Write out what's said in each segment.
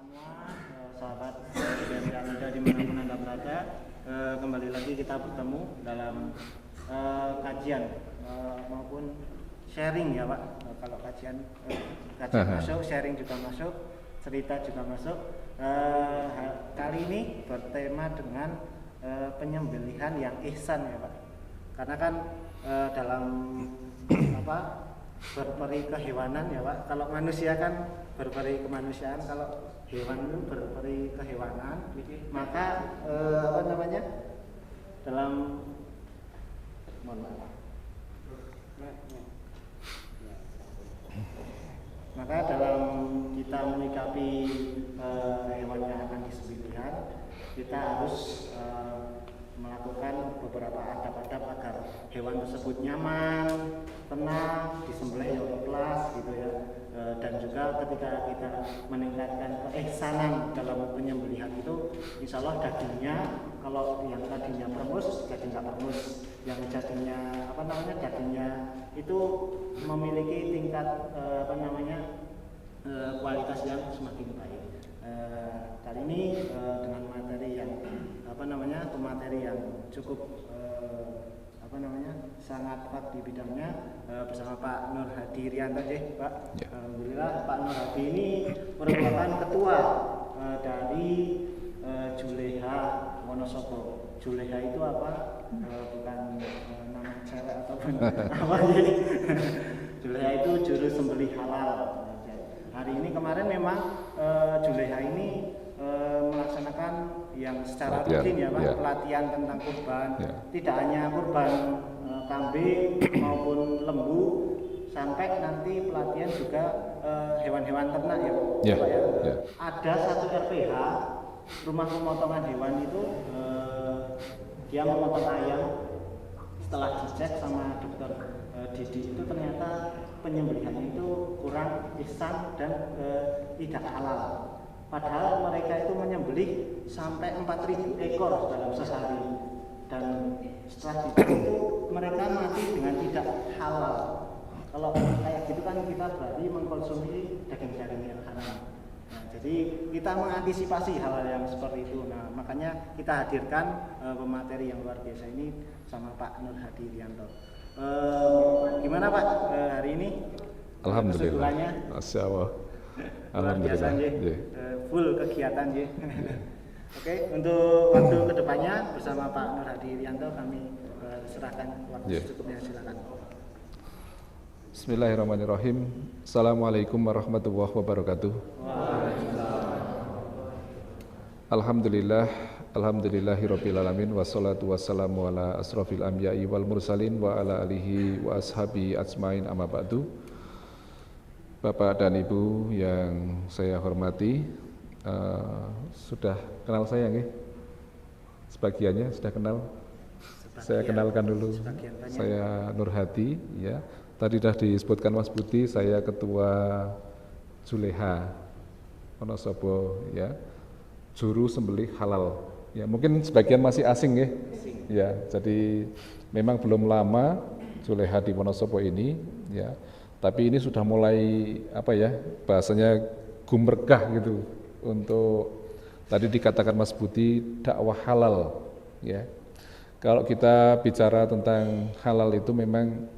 semua, sahabat yang ada dimanapun Anda berada, kembali lagi kita bertemu dalam kajian maupun sharing ya Pak. Kalau kajian masuk, sharing juga masuk, cerita juga masuk. Kali ini bertema dengan penyembelihan yang ihsan ya Pak. Karena kan dalam berperi kehewanan ya Pak. Kalau manusia kan berperi kemanusiaan, kalau hewan itu berperi kehewanan, maka dalam maka dalam kita menyikapi hewan yang akan disembelihkan, kita harus melakukan beberapa adab-adab agar hewan tersebut nyaman, tenang, disembelih yang ikhlas gitu ya. Dan juga ketika kita meningkatkan keihsanan dalam penyembelihan itu, insya Allah dagingnya, kalau yang tadinya permus jadi nggak permus, yang jadinya dagingnya itu memiliki tingkat kualitas yang semakin baik. Kali ini dengan materi yang pemateri yang cukup sangat kuat di bidangnya, bersama Pak Nur Hadi Rianto Pak. Ya. Alhamdulillah Pak Nur Hadi ini merupakan ketua dari Juleha Wonosobo. Juleha itu apa? Bukan nama cewek ataupun apa jadi. Juleha itu juru sembelih halal. Hari ini kemarin memang Juleha ini melaksanakan yang secara rutin ya Pak, pelatihan tentang kurban. Tidak hanya kurban kambing maupun lembu, sampai nanti pelatihan juga hewan-hewan ternak ya Pak ya. Ada satu RPH, rumah pemotongan hewan itu, dia memotong ayam, setelah dicek sama dokter Didi itu ternyata penyembelihannya itu kurang ihsan dan tidak halal. Padahal mereka itu menyembelih sampai 4.000 ekor dalam sehari, dan setelah itu mereka mati dengan tidak halal. Kalau kayak gitu kan kita berarti mengkonsumsi daging-daging yang haram. Nah, jadi kita mengantisipasi hal-hal yang seperti itu. Nah, makanya kita hadirkan pemateri yang luar biasa ini sama Pak Nur Hadi Rianto. Gimana Pak hari ini? Alhamdulillah. Masya Allah. Alhamdulillah. Full kegiatan ya. Oke, untuk waktu kedepannya bersama Pak Nur Hadi Rianto kami serahkan waktu secukupnya, silakan. Bismillahirrahmanirrahim. Assalamualaikum warahmatullahi wabarakatuh. Alhamdulillah, alhamdulillahirabbil alamin, wassalatu wassalamu ala asrofil anbiya'i wal mursalin wa ala alihi wa ashabi ajmain, amma ba'du. Bapak dan Ibu yang saya hormati, sudah kenal saya nggih? Sebagiannya sudah kenal. Saya kenalkan dulu. Saya Nur Hadi ya. Tadi sudah disebutkan Mas Budi, saya ketua Juleha Wonosobo ya. Juru sembelih halal. Ya, mungkin sebagian masih asing ya. Ya, jadi memang belum lama Juleha di Wonosobo ini ya. Tapi ini sudah mulai bahasanya gumregah gitu untuk tadi dikatakan Mas Budi dakwah halal ya. Kalau kita bicara tentang halal itu memang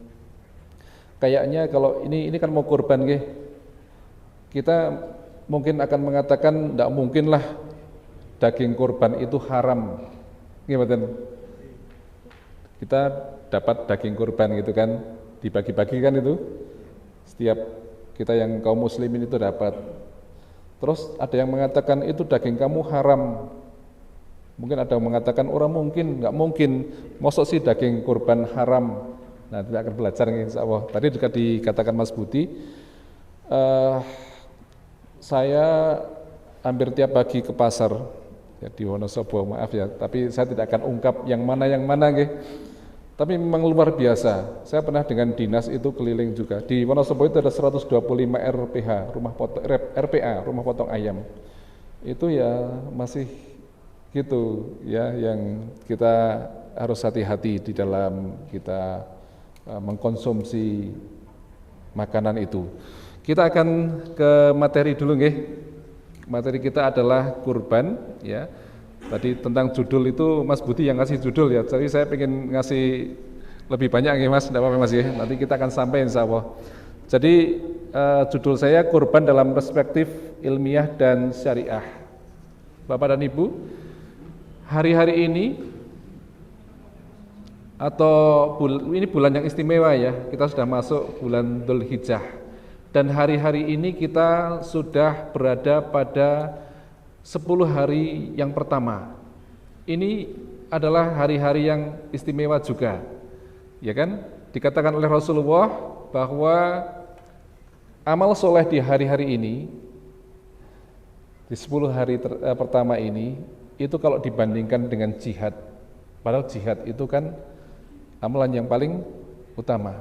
kayaknya kalau ini kan mau kurban nggih. Kita mungkin akan mengatakan tidak mungkinlah daging kurban itu haram. Nggih mboten? Kita dapat daging kurban gitu kan, dibagi-bagi kan itu. Setiap kita yang kaum muslimin itu dapat. Terus ada yang mengatakan itu daging kamu haram. Mungkin ada yang mengatakan orang mungkin, nggak mungkin. Mosok sih daging kurban haram. Nah, kita akan belajar insyaallah. Tadi juga dikatakan Mas Budi, saya hampir tiap pagi ke pasar ya, di Wonosobo, maaf ya, tapi saya tidak akan ungkap yang mana nggih. Tapi memang luar biasa. Saya pernah dengan dinas itu keliling juga. Di Wonosobo itu ada 125 RPH, RPA, rumah potong ayam. Itu ya masih gitu ya, yang kita harus hati-hati di dalam kita mengkonsumsi makanan itu. Kita akan ke materi dulu nggih. Materi kita adalah kurban, ya. Tadi tentang judul itu Mas Budi yang ngasih judul ya. Jadi saya pengen ngasih lebih banyak ya Mas, tidak apa-apa Mas ya. Nanti kita akan sampai insya Allah. Jadi judul saya kurban dalam perspektif ilmiah dan syariah. Bapak dan Ibu, hari-hari ini atau ini bulan yang istimewa ya, kita sudah masuk bulan Dzulhijjah dan hari-hari ini kita sudah berada pada 10 hari yang pertama. Ini adalah hari-hari yang istimewa juga, ya kan? Dikatakan oleh Rasulullah bahwa amal soleh di hari-hari ini, di 10 hari pertama ini, itu kalau dibandingkan dengan jihad, padahal jihad itu kan amalan yang paling utama.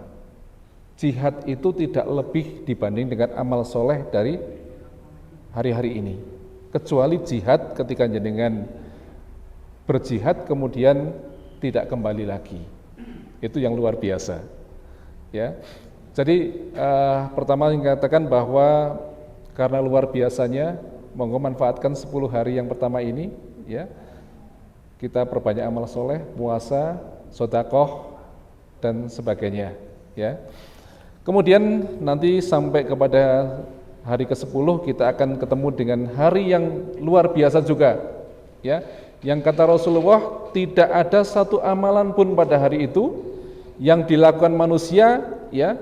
Jihad itu tidak lebih dibanding dengan amal soleh dari hari-hari ini. Kecuali jihad ketika jenengan berjihad kemudian tidak kembali lagi. Itu yang luar biasa. Ya. Jadi pertama yang katakan bahwa karena luar biasanya, monggo manfaatkan 10 hari yang pertama ini, ya. Kita perbanyak amal soleh, puasa, sedekah dan sebagainya, ya. Kemudian nanti sampai kepada hari ke-10 kita akan ketemu dengan hari yang luar biasa juga, ya. Yang kata Rasulullah, tidak ada satu amalan pun pada hari itu yang dilakukan manusia, ya,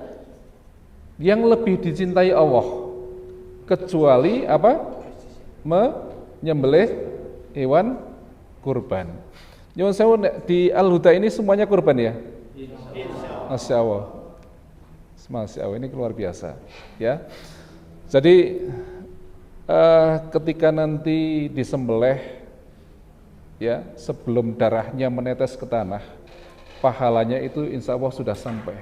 yang lebih dicintai Allah kecuali apa? Menyembelih hewan kurban. Nyuwun sewu, di Al-Huda ini semuanya kurban ya? Masya Allah. Masya Allah, ini luar biasa, ya. Jadi ketika nanti disembelih, ya, sebelum darahnya menetes ke tanah, pahalanya itu insya Allah sudah sampai.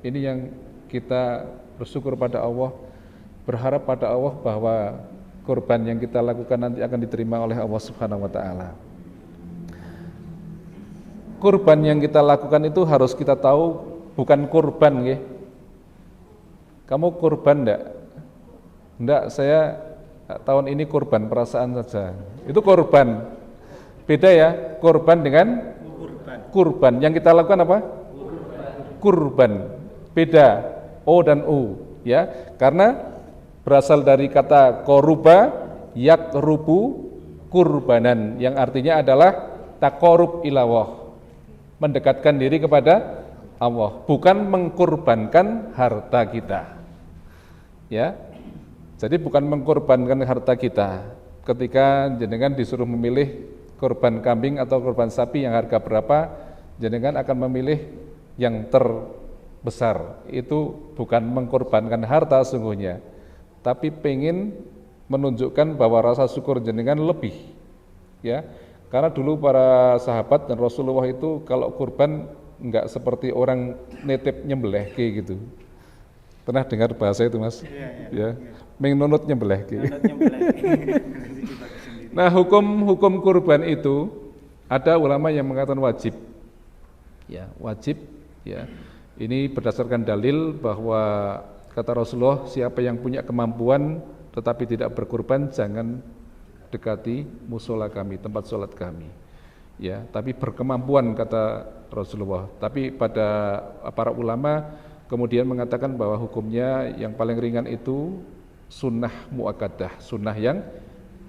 Ini yang kita bersyukur pada Allah, berharap pada Allah bahwa kurban yang kita lakukan nanti akan diterima oleh Allah Subhanahu wa taala. Kurban yang kita lakukan itu harus kita tahu bukan kurban, ya. Kamu kurban enggak? Enggak, saya tahun ini kurban perasaan saja. Itu kurban. Beda ya, kurban dengan kurban. Yang kita lakukan apa? Kurban. Beda, O dan U, ya. Karena berasal dari kata koruba, yakrubu, kurbanan, yang artinya adalah taqarrub ilallah, mendekatkan diri kepada Allah, bukan mengkurbankan harta kita, ya. Jadi bukan mengkurbankan harta kita. Ketika jenengan disuruh memilih kurban kambing atau kurban sapi yang harga berapa, jenengan akan memilih yang terbesar. Itu bukan mengkurbankan harta sungguhnya, tapi pengen menunjukkan bahwa rasa syukur jenengan lebih, ya. Karena dulu para sahabat dan Rasulullah itu kalau kurban enggak seperti orang nitip nyembelih kayak gitu. Pernah dengar bahasa itu, Mas? Iya. Mengunut nyembelih kayak. Nah, hukum kurban itu ada ulama yang mengatakan wajib. Ya, wajib, ya. Ini berdasarkan dalil bahwa kata Rasulullah, siapa yang punya kemampuan tetapi tidak berkurban jangan dekati musola kami, tempat sholat kami, ya. Tapi berkemampuan kata Rasulullah. Tapi pada para ulama kemudian mengatakan bahwa hukumnya yang paling ringan itu sunnah muakkadah, sunnah yang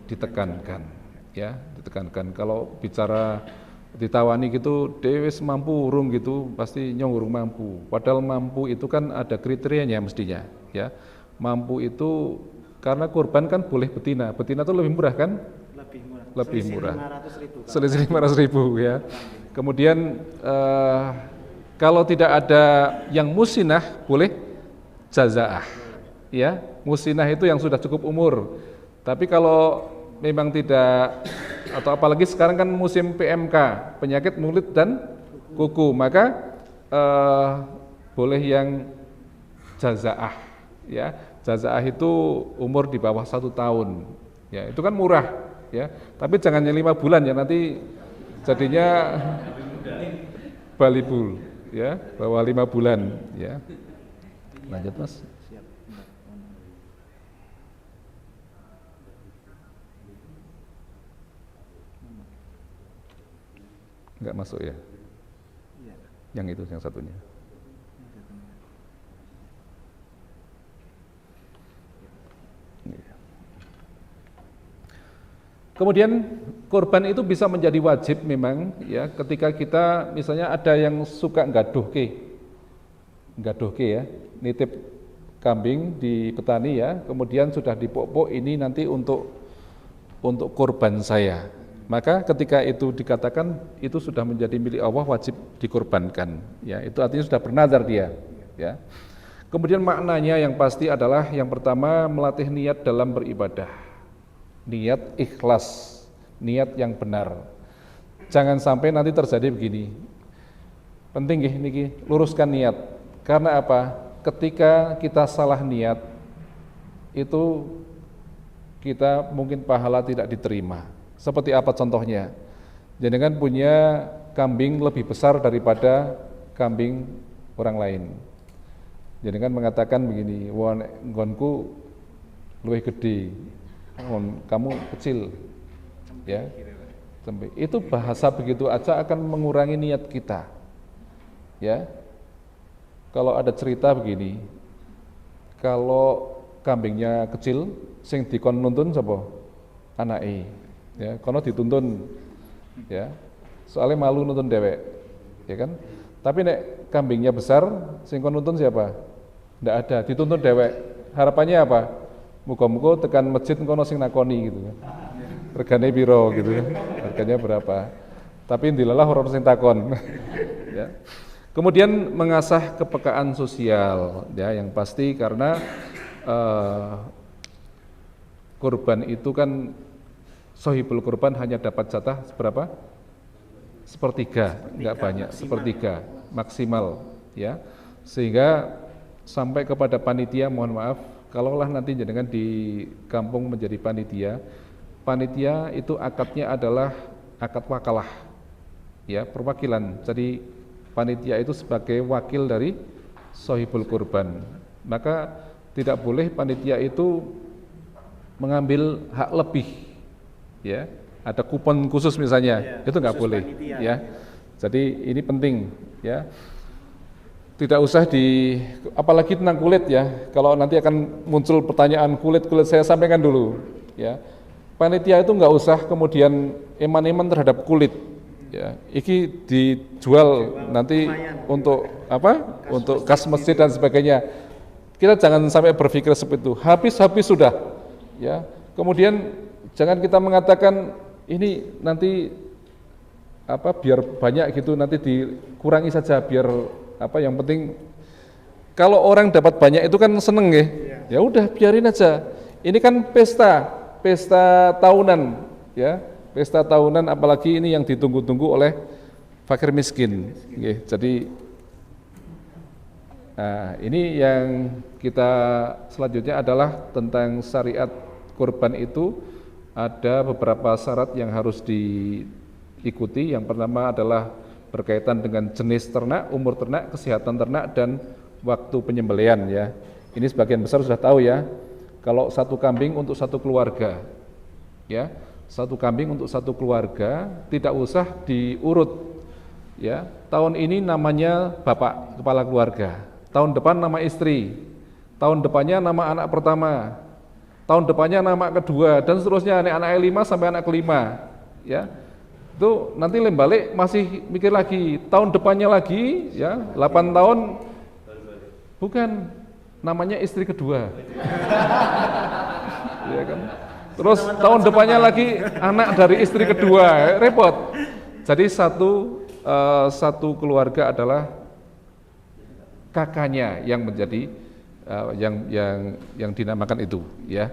ditekankan, ya, ditekankan. Kalau bicara ditawani gitu, dewes mampu urung gitu, pasti nyong urung mampu. Padahal mampu itu kan ada kriterianya mestinya, ya. Mampu itu karena kurban kan boleh betina itu lebih murah kan? Lebih murah. Selisih 500.000, ya. Kemudian kalau tidak ada yang musinah boleh jazaah, ya. Musinah itu yang sudah cukup umur. Tapi kalau memang tidak, atau apalagi sekarang kan musim PMK, penyakit mulut dan kuku, maka boleh yang jazaah, ya. Jazaah itu umur di bawah 1 tahun, ya. Itu kan murah, ya. Tapi jangan yang 5 bulan ya, nanti jadinya balibul, ya, bawah 5 bulan, ya. Lanjut, Mas. Enggak masuk ya? Iya. Yang itu yang satunya. Kemudian kurban itu bisa menjadi wajib memang ya ketika kita misalnya ada yang suka nggaduhke ya, nitip kambing di petani ya, kemudian sudah dipok-pok ini nanti untuk kurban saya. Maka ketika itu dikatakan itu sudah menjadi milik Allah, wajib dikurbankan ya, itu artinya sudah bernazar dia ya. Kemudian maknanya yang pasti adalah yang pertama melatih niat dalam beribadah. Niat ikhlas, niat yang benar. Jangan sampai nanti terjadi begini. Penting niki luruskan niat. Karena apa? Ketika kita salah niat, itu kita mungkin pahala tidak diterima. Seperti apa contohnya? Jenengan punya kambing lebih besar daripada kambing orang lain. Jenengan mengatakan begini, wah nggonku luwih gede, kamu kecil, ya. Itu bahasa begitu aja akan mengurangi niat kita, ya. Kalau ada cerita begini, kalau kambingnya kecil, sing dikon nuntun sapa? Anake, ya. Kono dituntun, ya. Soalnya malu nuntun dewek, ya kan? Tapi nek kambingnya besar, sing kon nuntun siapa? Ndak ada, dituntun dewek. Harapannya apa? Muga-muga tekan masjid kono sing nakoni gitu. Regane piro gitu. Harganya berapa? Tapi ndilalah ora sing takon. Ya. Kemudian mengasah kepekaan sosial ya, yang pasti karena kurban itu kan sohibul kurban hanya dapat jatah seberapa? Sepertiga, enggak banyak, sepertiga maksimal ya. Sehingga sampai kepada panitia, mohon maaf, kalaulah nanti jenengan di kampung menjadi panitia itu akadnya adalah akad wakalah, ya, perwakilan. Jadi panitia itu sebagai wakil dari sohibul kurban. Maka tidak boleh panitia itu mengambil hak lebih, ya. Ada kupon khusus misalnya, itu nggak boleh, panitia, ya. Jadi ini penting, ya. Tidak usah apalagi tentang kulit ya. Kalau nanti akan muncul pertanyaan kulit saya sampaikan dulu ya. Panitia itu nggak usah kemudian eman-eman terhadap kulit ya. Iki dijual nanti untuk apa? Untuk kas masjid dan sebagainya. Kita jangan sampai berpikir seperti itu. Habis sudah ya. Kemudian jangan kita mengatakan ini nanti apa biar banyak gitu, nanti dikurangi saja biar apa, yang penting kalau orang dapat banyak itu kan seneng ya. Ya udah biarin aja. Ini kan pesta tahunan ya. Pesta tahunan apalagi ini yang ditunggu-tunggu oleh fakir miskin. Jadi ini yang kita selanjutnya adalah tentang syariat kurban itu ada beberapa syarat yang harus diikuti. Yang pertama adalah berkaitan dengan jenis ternak, umur ternak, kesehatan ternak, dan waktu penyembelihan ya. Ini sebagian besar sudah tahu ya. Kalau satu kambing untuk satu keluarga, ya, satu kambing untuk satu keluarga tidak usah diurut, ya. Tahun ini namanya bapak kepala keluarga, tahun depan nama istri, tahun depannya nama anak pertama, tahun depannya nama kedua, dan seterusnya anak 5 sampai anak kelima, ya. Itu nanti balik masih mikir lagi, tahun depannya lagi ya 8 tahun bukan, namanya istri kedua ya kan. Terus tahun depannya lagi anak dari istri kedua, repot. Jadi satu keluarga adalah kakaknya yang menjadi yang dinamakan itu ya.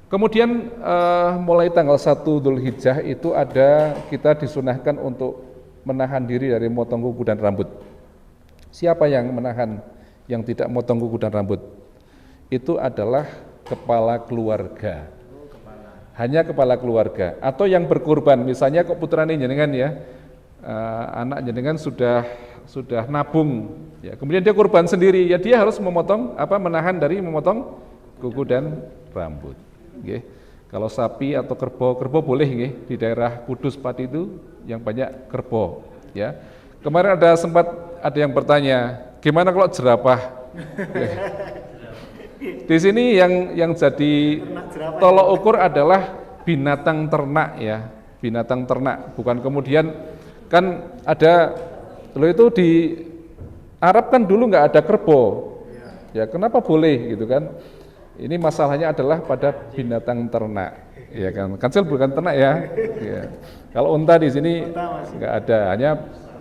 Kemudian mulai tanggal 1 Dzulhijjah itu kita disunahkan untuk menahan diri dari motong kuku dan rambut. Siapa yang menahan yang tidak motong kuku dan rambut? Itu adalah kepala keluarga. Hanya kepala keluarga atau yang berkurban. Misalnya kok putrane jenengan ya, anak jenengan sudah nabung ya. Kemudian dia kurban sendiri, ya dia harus menahan dari memotong kuku dan rambut. Nggih. Kalau sapi atau kerbau boleh nggih, di daerah Kudus Pati itu yang banyak kerbau Ya. Kemarin sempat ada yang bertanya, gimana kalau jerapah? Di sini yang jadi tolok ukur adalah binatang ternak ya, binatang ternak. Bukan kemudian kan ada, lo itu di Arab kan dulu nggak ada kerbau, ya kenapa boleh gitu kan? Ini masalahnya adalah pada binatang ternak, ya kan? Kancil bukan ternak ya. Ya. Kalau unta di sini nggak ada, hanya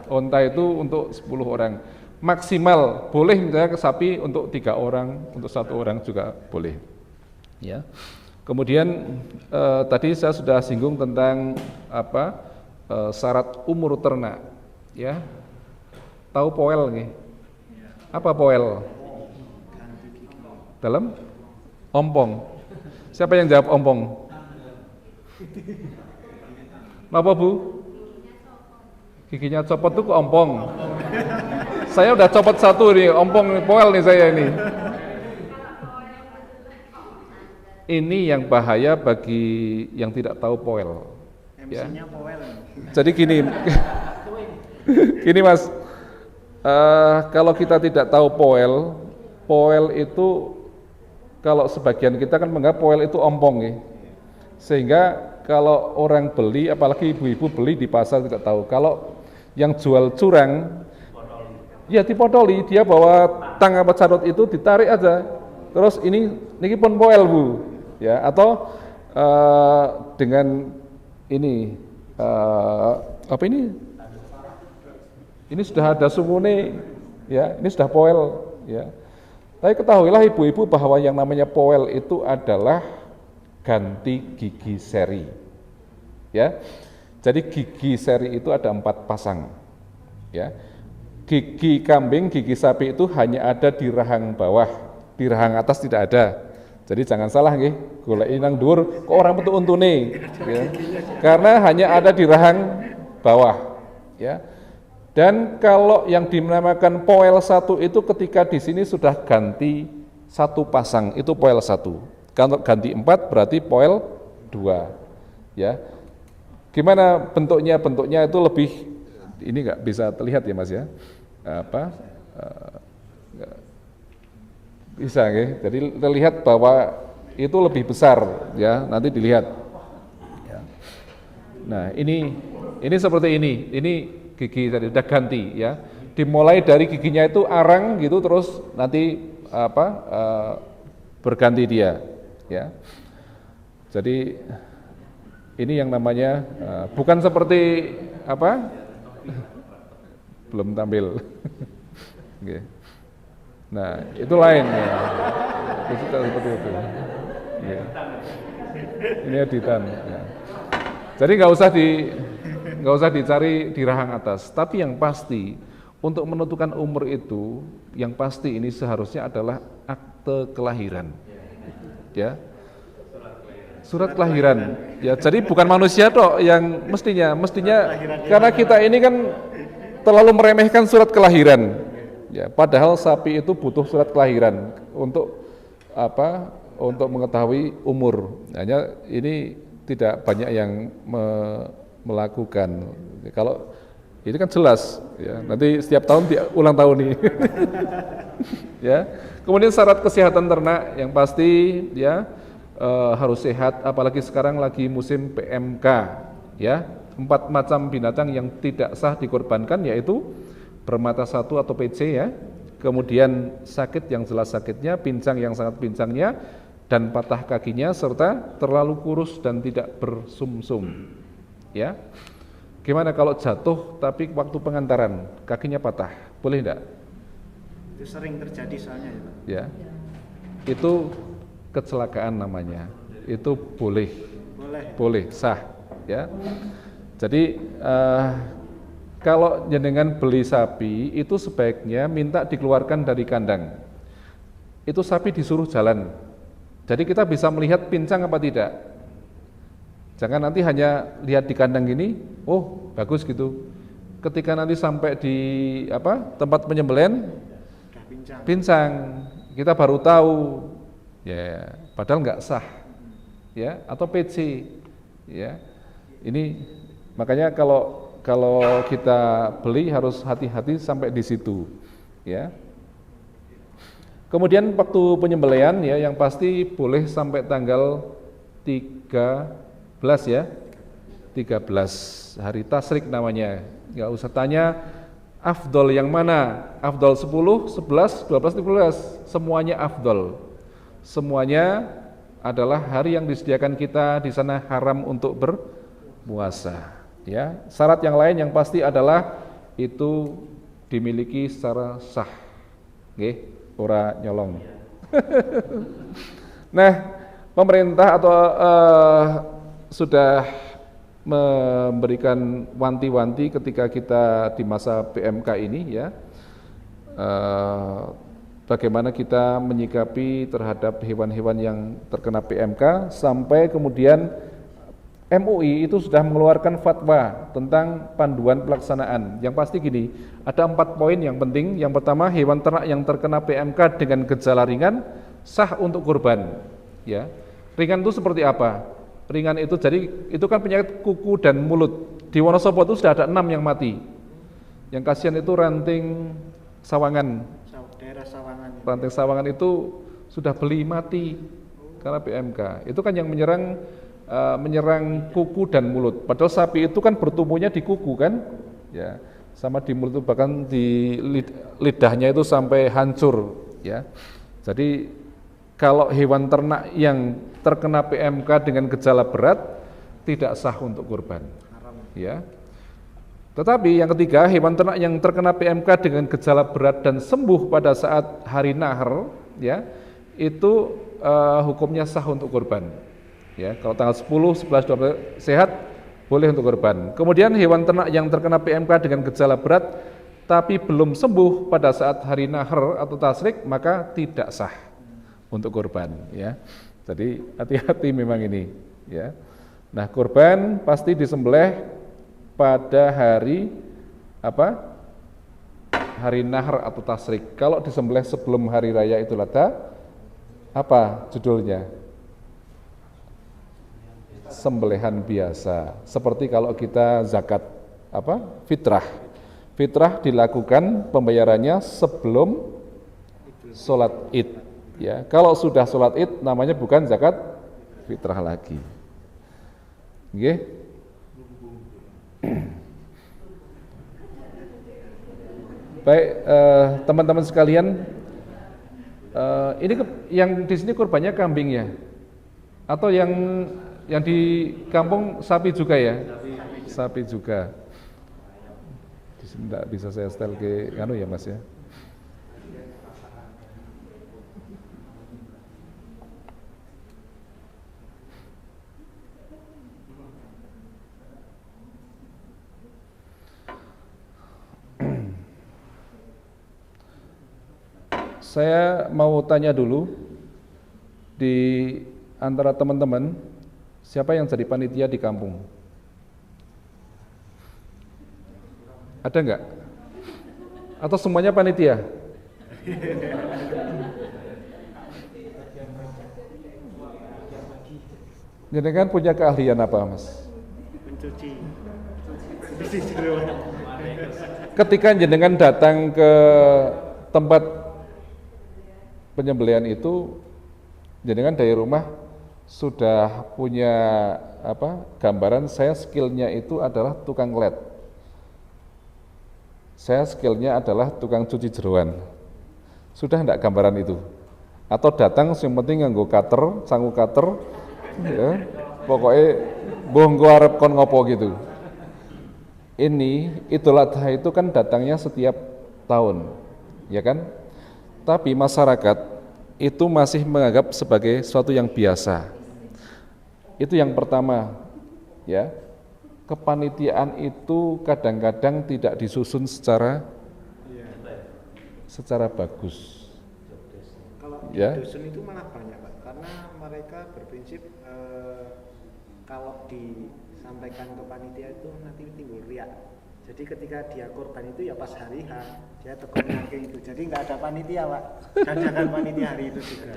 unta itu untuk 10 orang. Maksimal boleh misalnya sapi untuk 3 orang, untuk 1 orang juga boleh. Ya. Kemudian tadi saya sudah singgung tentang syarat umur ternak. Ya. Tahu poel nih? Apa poel? Dalam ompong. Siapa yang jawab ompong? Apa Bu? Giginya copot tuh ke ompong. Saya udah copot 1 nih, ompong poel nih saya ini. Ini yang bahaya bagi yang tidak tahu poel. Ya. Jadi gini, gini Mas, kalau kita tidak tahu poel itu kalau sebagian kita kan menganggap poel itu ompong ya. Sehingga kalau orang beli, apalagi ibu-ibu beli di pasar tidak tahu. Kalau yang jual curang, ya dipotoli, dia bawa tang apa carut itu ditarik aja. Terus ini pun poel Bu, ya atau dengan ini apa ini? Ini sudah ada sumune, ya ini sudah poel, ya. Tapi ketahuilah ibu-ibu bahwa yang namanya poel itu adalah ganti gigi seri, ya. Jadi gigi seri itu ada 4 pasang, ya. Gigi kambing, gigi sapi itu hanya ada di rahang bawah, di rahang atas tidak ada. Jadi jangan salah nggih, goleki nang dhuwur kok orang metu untune, ya. Karena hanya ada di rahang bawah, ya. Dan kalau yang dinamakan poel 1 itu ketika di sini sudah ganti 1 pasang, itu poel 1. Kalau ganti 4 berarti poel 2, ya. Gimana bentuknya? Bentuknya itu lebih, ini nggak bisa terlihat ya Mas ya, bisa ya. Jadi terlihat bahwa itu lebih besar ya, nanti dilihat. Nah ini seperti ini gigi tadi sudah ganti ya. Dimulai dari giginya itu arang gitu, terus nanti berganti dia ya. Jadi ini yang namanya bukan seperti belum tampil. Okay. Nah itu lain ya. Itu seperti itu. Ya. Ini editan. Ya. Jadi nggak usah dicari di rahang atas. Tapi yang pasti untuk menentukan umur itu, yang pasti ini seharusnya adalah akte kelahiran. Ya. Surat kelahiran, ya jadi bukan manusia toh yang mestinya karena kita ini kan terlalu meremehkan surat kelahiran, ya padahal sapi itu butuh surat kelahiran untuk untuk mengetahui umur. Hanya ini tidak banyak yang melakukan. Kalau ini kan jelas, ya nanti setiap tahun ulang tahun nih, ya. Kemudian syarat kesehatan ternak yang pasti, ya. Harus sehat, apalagi sekarang lagi musim PMK, ya 4 macam binatang yang tidak sah dikorbankan yaitu bermata 1 atau PC ya, kemudian sakit yang jelas sakitnya, pincang yang sangat pincangnya, dan patah kakinya serta terlalu kurus dan tidak bersumsum, ya. Gimana kalau jatuh tapi waktu pengantaran kakinya patah, boleh enggak? Itu sering terjadi soalnya ya Pak. Ya, itu kecelakaan namanya, itu boleh sah ya. Jadi kalau jenengan beli sapi itu sebaiknya minta dikeluarkan dari kandang, itu sapi disuruh jalan, jadi kita bisa melihat pincang apa tidak. Jangan nanti hanya lihat di kandang gini, oh bagus gitu, ketika nanti sampai di tempat penyembelihan pincang, kita baru tahu. Ya, padahal nggak sah, ya atau PC, ya. Ini makanya kalau kalau kita beli harus hati-hati sampai di situ, ya. Kemudian waktu penyembelihan ya yang pasti boleh sampai tanggal 13 ya. 13 hari tasyrik namanya. Enggak usah tanya afdol yang mana? Afdol 10, 11, 12, 13. Semuanya afdol. Semuanya adalah hari yang disediakan kita di sana haram untuk berpuasa. Ya, syarat yang lain yang pasti adalah itu dimiliki secara sah. Nggih, ora nyolong. Nah, pemerintah atau sudah memberikan wanti-wanti ketika kita di masa PMK ini ya. Bagaimana kita menyikapi terhadap hewan-hewan yang terkena PMK sampai kemudian MUI itu sudah mengeluarkan fatwa tentang panduan pelaksanaan. Yang pasti gini, ada 4 poin yang penting. Yang pertama, hewan ternak yang terkena PMK dengan gejala ringan sah untuk kurban. Ya, ringan itu seperti apa? Ringan itu jadi itu kan penyakit kuku dan mulut. Di Wonosobo itu sudah ada 6 yang mati. Yang kasihan itu ranting sawangan. Daerah Sawangan. Ranting sawangan itu sudah beli mati karena PMK. Itu kan yang menyerang kuku dan mulut. Padahal sapi itu kan bertumbuhnya di kuku kan, ya, sama di mulut itu bahkan di lidahnya itu sampai hancur, ya. Jadi kalau hewan ternak yang terkena PMK dengan gejala berat tidak sah untuk kurban, ya. Tetapi yang ketiga, hewan ternak yang terkena PMK dengan gejala berat dan sembuh pada saat hari nahar, ya, itu hukumnya sah untuk kurban. Ya, kalau tanggal 10, 11, 12 sehat boleh untuk kurban. Kemudian hewan ternak yang terkena PMK dengan gejala berat tapi belum sembuh pada saat hari nahar atau tasyrik maka tidak sah untuk kurban, ya. Jadi hati-hati memang ini, ya. Nah, kurban pasti disembelih pada hari apa? Hari nahar atau tasyrik. Kalau disembelih sebelum hari raya Idul Adha, apa judulnya? Sembelihan biasa. Seperti kalau kita zakat apa? Fitrah. Fitrah dilakukan pembayarannya sebelum sholat Id. Ya, kalau sudah sholat Id namanya bukan zakat fitrah lagi. Nggih. Baik, teman-teman sekalian, ini yang di sini kurbannya kambing ya, atau yang di kampung sapi juga ya? Sapi juga. Di sini tidak bisa saya setel ke anu ya Mas ya. Saya mau tanya dulu di antara teman-teman siapa yang jadi panitia di kampung? Ada enggak? Atau semuanya panitia? Jadi kan punya keahlian apa, Mas? Mencuci. Ketika jenengan datang ke tempat penyembelihan itu, jenengan dari rumah sudah punya apa? Gambaran saya skillnya itu adalah tukang led. Saya skillnya adalah tukang cuci jeroan. Sudah enggak gambaran itu? Atau datang yang penting nganggo cutter, sangu cutter, ya, pokoknya mbok arep kon ngopo gitu. Ini Idul Adha itu kan datangnya setiap tahun, ya kan? Tapi masyarakat itu masih menganggap sebagai sesuatu yang biasa. Itu yang pertama, ya. Kepanitiaan itu kadang-kadang tidak disusun secara bagus. Kalau ya. di dusun itu malah banyak Pak, karena mereka berprinsip kalau disampaikan ke panitia itu nanti timbul riak. Jadi ketika dia korban itu ya pas hari H, dia tekannya kayak itu. Jadi nggak ada panitia Pak, cadangan panitia hari itu juga.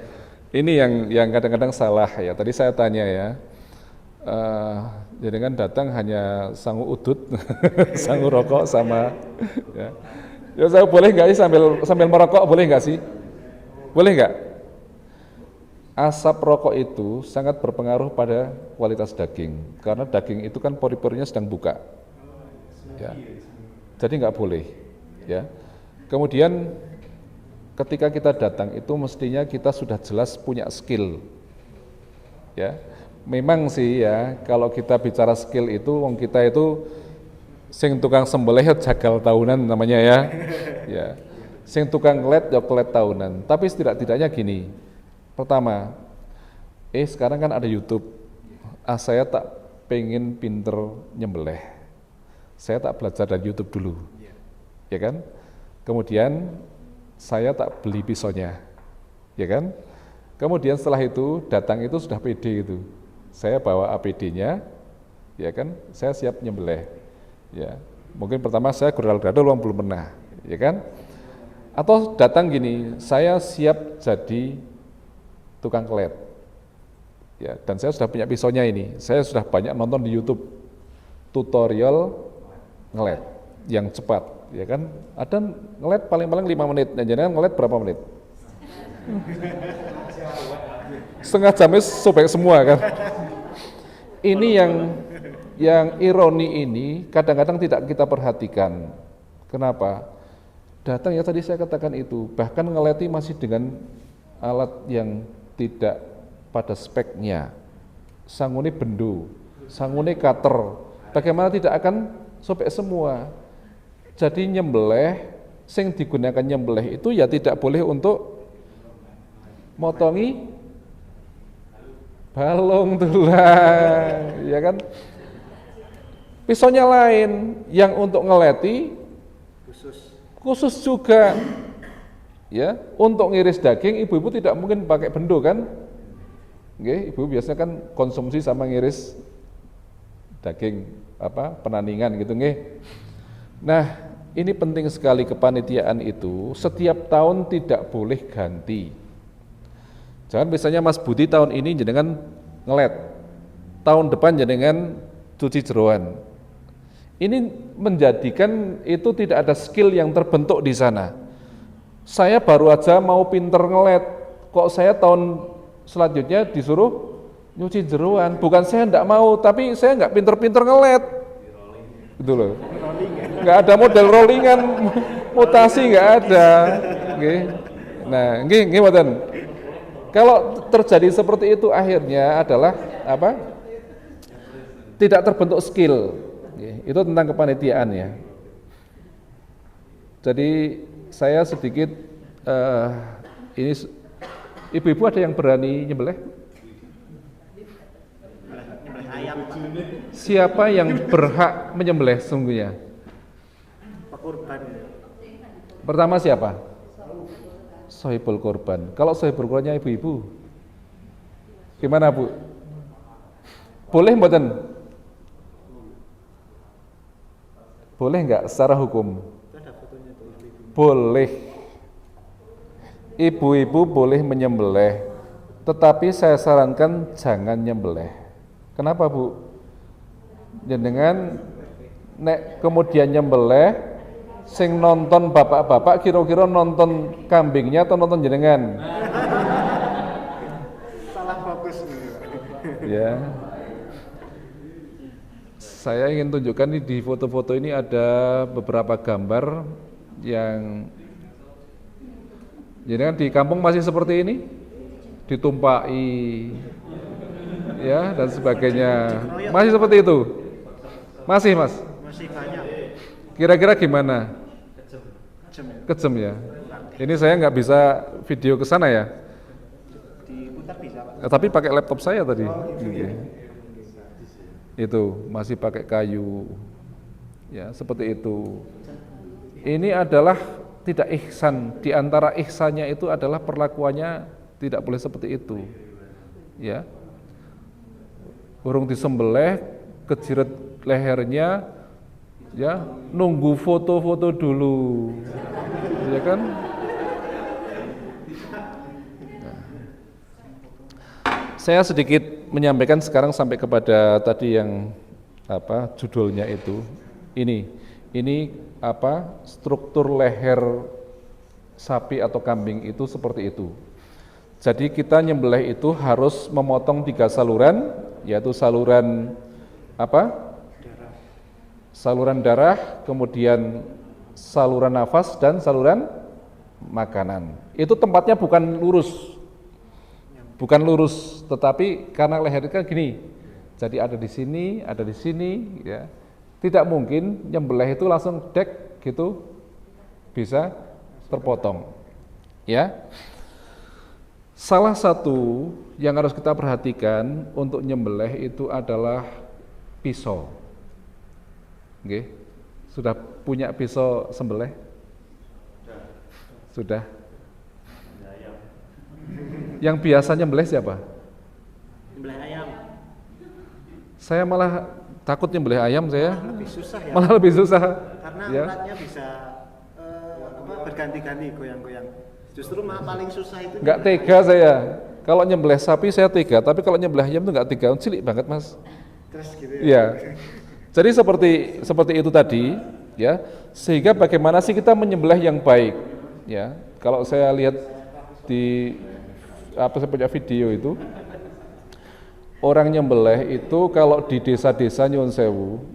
Ini yang kadang-kadang salah ya. Tadi saya tanya ya, Jadi kan datang hanya sangu udut, sangu rokok sama ya. Ya saya boleh nggak sih sambil merokok boleh nggak sih? Boleh nggak? Asap rokok itu sangat berpengaruh pada kualitas daging karena daging itu kan pori-porinya sedang buka. Ya. Jadi nggak boleh. Ya. Kemudian ketika kita datang itu mestinya kita sudah jelas punya skill. Ya. Memang sih ya, kalau kita bicara skill itu, wong kita itu sing tukang sembelih jagal tahunan namanya ya. Ya. Sing tukang kelet ya kelet tahunan. Tapi setidak-tidaknya gini. Pertama, sekarang kan ada YouTube. Saya tak pengen pinter nyembelih. Saya tak belajar dari YouTube dulu. Ya kan? Kemudian saya tak beli pisaunya. Ya kan? Kemudian setelah itu datang itu sudah pede gitu. Saya bawa APD-nya, ya kan, saya siap nyembelih. Ya, mungkin pertama saya gradal-gradal belum pernah, ya kan? Atau datang gini, saya siap jadi tukang kelet. Ya, dan saya sudah punya pisaunya ini. Saya sudah banyak nonton di YouTube tutorial ngelet yang cepat, ya kan? Ada ngelet paling-paling 5 menit, dan jangan ngelet berapa menit? Setengah jamnya sobek semua kan. Ini yang ironi ini kadang-kadang tidak kita perhatikan. Kenapa? Datang ya tadi saya katakan itu, bahkan ngeleti masih dengan alat yang tidak pada speknya. Sangune bendo, sangune cutter. Bagaimana tidak akan sobek semua? Jadi nyembelih, sing digunakan nyembelih itu ya tidak boleh untuk motongi balung tulang, ya kan? Pisaunya lain, yang untuk ngeleti khusus juga, ya. Untuk ngiris daging, ibu-ibu tidak mungkin pakai bendo kan? Oke, ibu biasanya kan konsumsi sama ngiris daging penaningan gitu, nggih. Nah, ini penting sekali kepanitiaan itu. Setiap tahun tidak boleh ganti. Jangan misalnya Mas Budi tahun ini jenengan ngelet, tahun depan jenengan cuci jeroan. Ini menjadikan itu tidak ada skill yang terbentuk di sana. Saya baru aja mau pinter ngelet, kok saya tahun selanjutnya disuruh nyuci jeroan. Bukan saya enggak mau, tapi saya enggak pinter-pinter ngelet. Gitu loh. Enggak ada model rollingan, mutasi enggak ada. Nggih. Nah, nggih mboten. Kalau terjadi seperti itu akhirnya adalah apa? Tidak terbentuk skill. Itu tentang kepanitiaan ya. Jadi saya sedikit ini ibu-ibu ada yang berani nyembelih? Siapa yang berhak menyembelih sungguhnya? Pekurban. Pertama siapa? Sohibul korban. Kalau sohibul korbannya ibu-ibu, gimana Bu? Boleh mboten? Boleh nggak secara hukum? Boleh. Ibu-ibu boleh menyembelih, tetapi saya sarankan jangan nyembelih. Kenapa Bu? Jenengan nek kemudian nyembelih, sing nonton bapak-bapak kira-kira nonton kambingnya atau nonton jenengan? Salah fokus. Ya. Saya ingin tunjukkan nih di foto-foto ini ada beberapa gambar yang jenengan di kampung masih seperti ini, ditumpai ya dan sebagainya. Masih seperti itu? Masih Mas? Masih banyak. Kira-kira gimana? Kejem ya. Ini saya nggak bisa video ke sana ya. Diputar bisa Pak. Tapi pakai laptop saya tadi. Itu masih pakai kayu. Ya, seperti itu. Ini adalah tidak ihsan. Di antara ihsannya itu adalah perlakuannya tidak boleh seperti itu. Ya. Burung disembelih, kejiret lehernya, ya nunggu foto-foto dulu, ya kan? Nah. Saya sedikit menyampaikan sekarang sampai kepada tadi yang judulnya itu ini struktur leher sapi atau kambing itu seperti itu. Jadi kita nyembelih itu harus memotong 3 saluran, yaitu saluran saluran darah, kemudian saluran nafas dan saluran makanan. Itu tempatnya bukan lurus, tetapi karena leher kan gini. Jadi ada di sini, ya. Tidak mungkin nyembelih itu langsung dek gitu bisa terpotong. Ya. Salah satu yang harus kita perhatikan untuk nyembelih itu adalah pisau. Oke. Sudah punya pisau sembelih? Sudah. Yang biasa nyembelih siapa? Nyembelih ayam. Saya malah takut nyembelih ayam saya. Lebih susah ya. Malah lebih susah. Karena ya. uratnya bisa berganti-ganti, goyang-goyang. Justru paling susah itu. Enggak tega saya. Kalau nyembelih sapi saya tega, tapi kalau nyembelih ayam itu enggak tega, cilik banget Mas. Terus gitu ya. Iya. Jadi seperti itu tadi, ya. Sehingga bagaimana sih kita menyembelih yang baik, ya. Kalau saya lihat di saya punya video itu, orang nyembelih itu kalau di desa-desa Nyuwun Sewu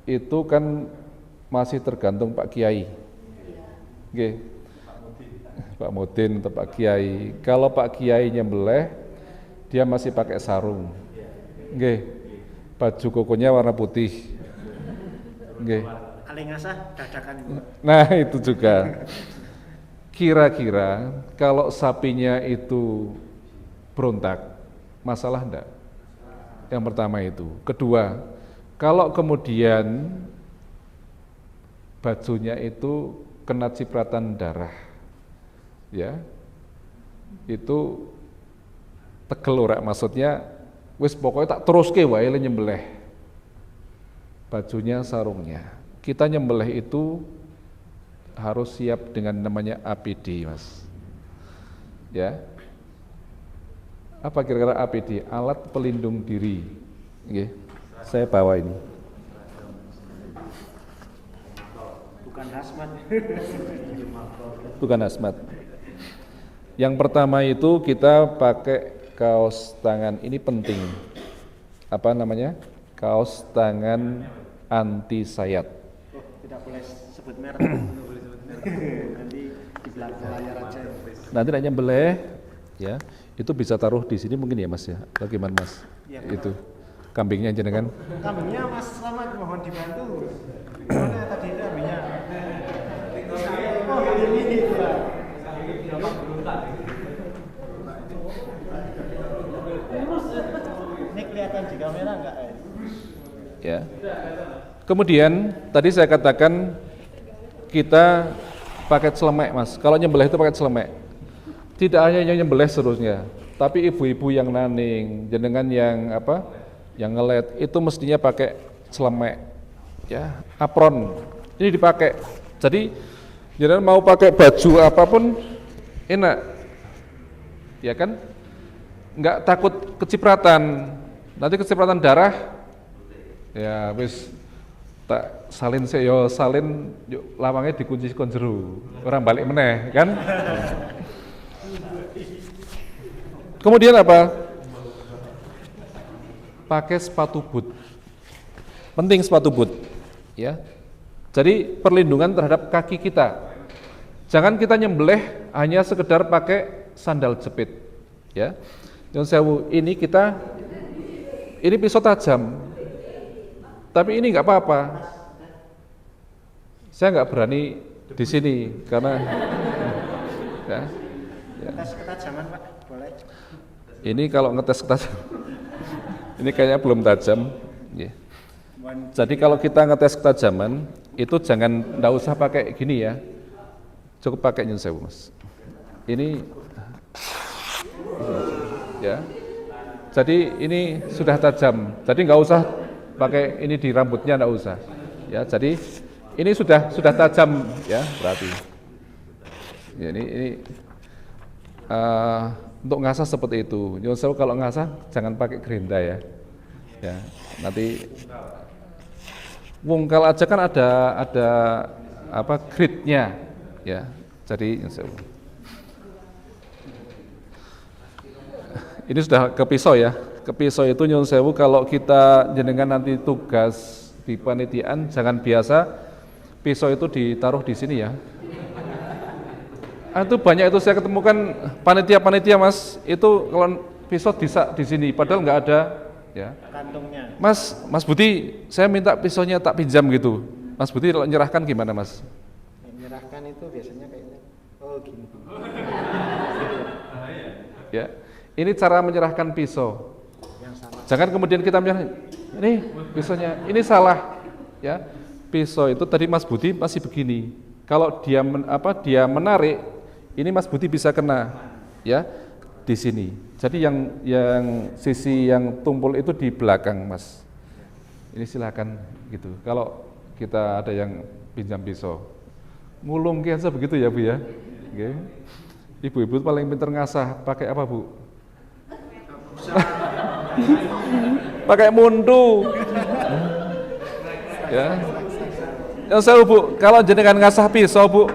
itu kan masih tergantung Pak Kiai. Oke. Pak Mudin atau Pak Kiai. Kalau Pak Kiai nyembelih dia masih pakai sarung. Oke. Baju kokonya warna putih. Oke. Paling ngasah dadakan. Nah, itu juga. Kira-kira kalau sapinya itu berontak, masalah enggak? Yang pertama itu. Kedua, kalau kemudian bajunya itu kena cipratan darah, ya, itu tegel ora, maksudnya wis pokoknya tak teruske wae nyembelih. Bajunya, sarungnya. Kita nyembelih itu harus siap dengan namanya APD, Mas. Ya. Apa kira-kira APD? Alat pelindung diri. Oke. Saya bawa ini. Bukan hazmat. Bukan hazmat. Yang pertama itu kita pakai kaos tangan. Ini penting. Apa namanya? Kaos tangan anti sayat. Oh, tidak boleh sebut merek. Nanti di belakang layar aja. Nanti nak nyembelih, ya, itu bisa taruh di sini mungkin ya Mas ya. Bagaimana Mas? Ya, itu kambingnya jenengan. Kambingnya Mas Slamet mohon dibantu. Mana tadi kambingnya? Oh, ini Pak. Ini kelihatan di kamera enggak? Ya. Kemudian tadi saya katakan kita pakai celemek Mas. Kalau nyembelih itu pakai celemek. Tidak hanya yang nyembelih seterusnya, tapi ibu-ibu yang naning, jenengan yang yang ngelet itu mestinya pakai celemek, ya, apron. Ini dipakai. Jadi jenengan mau pakai baju apapun enak, ya kan? Nggak takut kecipratan. Nanti kecipratan darah, ya wis tak salin yo salin yuk lawangnya dikunci kon jero. Orang balik meneh, kan? Kemudian apa? Pakai sepatu boot. Penting sepatu boot, ya. Jadi perlindungan terhadap kaki kita. Jangan kita nyembelih hanya sekedar pakai sandal jepit, ya. Nyuwun sewu, ini pisau tajam. Tapi ini nggak apa-apa. Saya nggak berani di sini karena ya. Tes ketajaman Pak, boleh. Ini kalau ngetes ketajaman, ini kayaknya belum tajam. Yeah. Jadi kalau kita ngetes ketajaman, itu nggak usah pakai gini ya, cukup pakai nyuwun sewu Mas. Ini, ya. Jadi ini sudah tajam. Jadi nggak usah pakai ini di rambutnya, nggak usah. Ya, jadi ini sudah tajam ya, berarti. Ya, ini untuk ngasah seperti itu. Nyuwun sewu kalau ngasah jangan pakai gerinda ya. Ya, nanti Wungkal aja kan ada apa gridnya ya. Jadi ini sudah ke pisau ya. Ke pisau itu nyun sewu kalau kita jenengan nanti tugas di panitiaan jangan biasa pisau itu ditaruh di sini ya. Itu banyak itu saya ketemukan panitia-panitia Mas, itu kalau pisau di sini padahal nggak ada ya. Kantongnya. Mas Budi, saya minta pisaunya tak pinjam gitu. Mas Budi kalau nyerahkan gimana Mas? Menyerahkan itu biasanya kayaknya gini. Ya. Ini cara menyerahkan pisau. Yang salah. Jangan kemudian kita menyerah, ini pisaunya, ini salah. Ya. Pisau itu tadi Mas Budi masih begini. Kalau dia menarik, ini Mas Budi bisa kena ya di sini. Jadi yang sisi yang tumpul itu di belakang Mas. Ini silakan gitu. Kalau kita ada yang pinjam pisau, ngulung aja begitu ya Bu ya. Oke. Ibu-ibu paling pintar ngasah, pakai apa Bu? Pakai mundu. Ya. Yang saya Bu, kalau jenengan ngasah pisau Bu,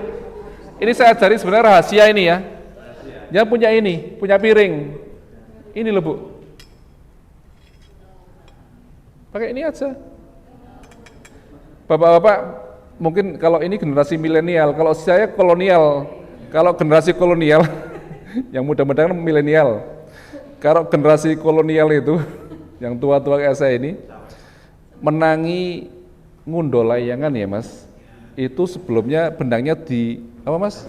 ini saya ajari sebenarnya rahasia ini ya. Yang punya ini, punya piring. Ini loh Bu. Pakai ini aja. Bapak-bapak, mungkin kalau ini generasi milenial, kalau saya kolonial. Kalau generasi kolonial, yang mudah-mudahan milenial. Kalau generasi kolonial itu, yang tua-tua kayak saya ini, menangi ngundol layangan ya Mas. Itu sebelumnya benangnya di apa Mas?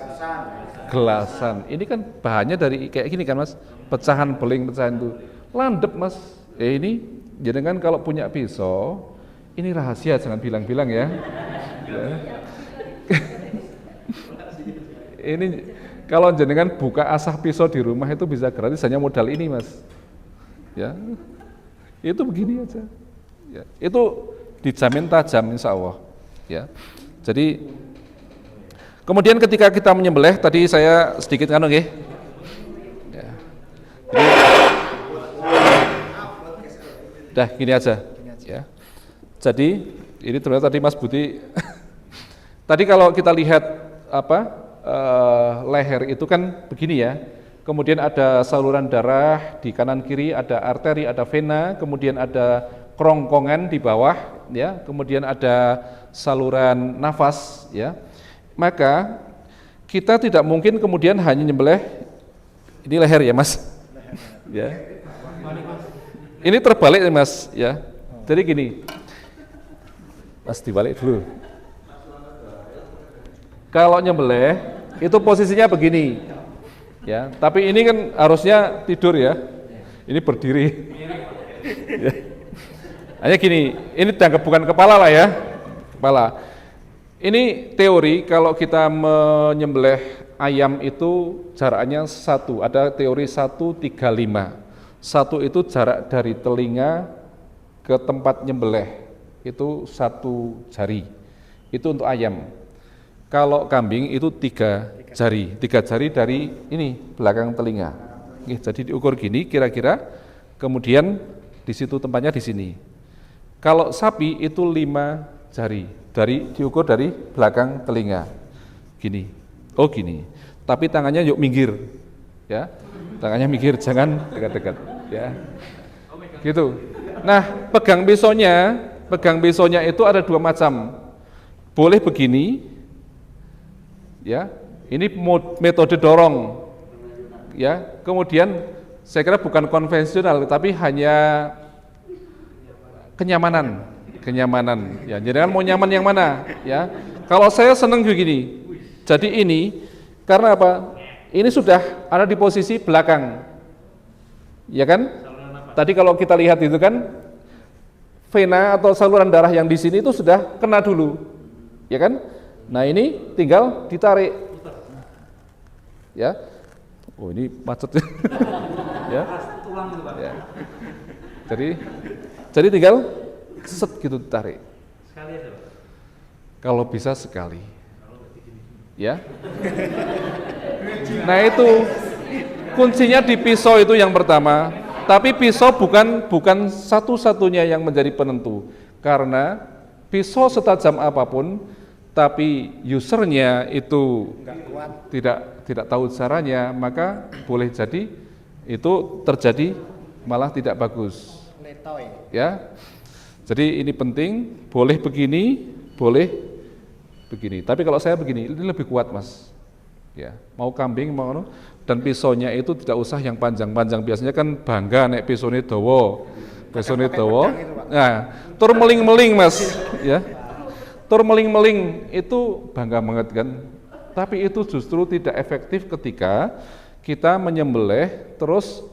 Gelasan. Ini kan bahannya dari kayak gini kan Mas, pecahan beling, pecahan itu landep Mas. Ini jenengan kalau punya pisau, ini rahasia jangan bilang-bilang ya. Ya. Ini kalau jenengan buka asah pisau di rumah itu bisa gratis hanya modal ini Mas. Ya, itu begini aja. Ya, itu dijamin tajam insya Allah. Ya, jadi kemudian ketika kita menyembelih tadi saya sedikit ya. Dah gini aja. Ya. Jadi ini ternyata tadi Mas Budi. Tadi kalau kita lihat leher itu kan begini ya. Kemudian ada saluran darah di kanan kiri, ada arteri, ada vena, kemudian ada kerongkongan di bawah, ya. Kemudian ada saluran nafas, ya. Maka kita tidak mungkin kemudian hanya nyembelih ini leher ya Mas. Ya. Ini terbalik ya Mas, ya. Jadi gini. Mas dibalik dulu. Kalau nyembelih itu posisinya begini. Ya, tapi ini kan harusnya tidur ya. Ini berdiri. Ya. Hanya gini, ini dianggap bukan kepala lah ya. Kepala. Ini teori kalau kita menyembelih ayam itu jaraknya 1, ada teori 135. 1 itu jarak dari telinga ke tempat nyembelih. Itu 1 jari. Itu untuk ayam. Kalau kambing itu 3 jari, 3 jari dari ini belakang telinga. Jadi diukur gini kira-kira, kemudian di situ tempatnya di sini. Kalau sapi itu 5 jari, diukur dari belakang telinga. Gini, oh gini. Tapi tangannya yuk minggir, ya. Tangannya minggir, jangan dekat-dekat, ya. Gitu. Nah, pegang pisaunya itu ada 2 macam. Boleh begini. Ya, ini metode dorong, ya. Kemudian saya kira bukan konvensional, tapi hanya kenyamanan. Ya, jadi kan mau nyaman yang mana, ya? Kalau saya senang begini, jadi ini karena apa? Ini sudah ada di posisi belakang, ya kan? Tadi kalau kita lihat itu kan vena atau saluran darah yang di sini itu sudah kena dulu, ya kan? Nah ini tinggal ditarik, ya. Oh ini macet, ya. Ya. Jadi tinggal set gitu ditarik. Sekali aja, Pak. Kalau bisa sekali, ya. Nah itu kuncinya di pisau itu yang pertama. Tapi pisau bukan satu-satunya yang menjadi penentu, karena pisau setajam apapun, tapi usernya itu Nggak kuat. tidak tahu caranya, maka boleh jadi itu terjadi malah tidak bagus. Letoy. Ya, jadi ini penting. Boleh begini, boleh begini. Tapi kalau saya begini, ini lebih kuat, Mas. Ya, mau kambing mau anu, dan pisaunya itu tidak usah yang panjang-panjang. Biasanya kan bangga nek pisaunya dawa. Pisaunya dawa. Nah, tur meling-meling, Mas, ya. Tur meling-meling itu bangga banget kan. Tapi itu justru tidak efektif ketika kita menyembelih terus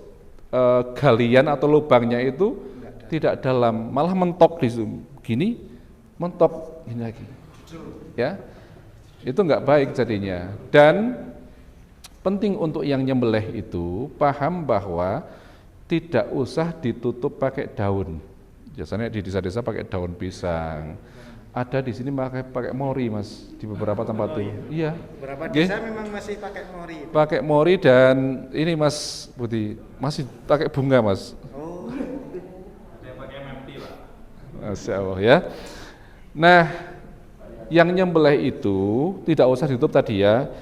galian atau lubangnya itu tidak dalam, malah mentok di gini, mentok ini lagi. Ya. Itu enggak baik jadinya. Dan penting untuk yang nyembelih itu paham bahwa tidak usah ditutup pakai daun. Biasanya di desa-desa pakai daun pisang. Ada di sini pakai mori, Mas, di beberapa tempat tuh. Iya. Beberapa desa memang masih pakai mori. Pakai mori, dan ini Mas Budi masih pakai bunga, Mas. Oh. Masya Allah ya. Nah, yang nyembelih itu tidak usah ditutup tadi ya.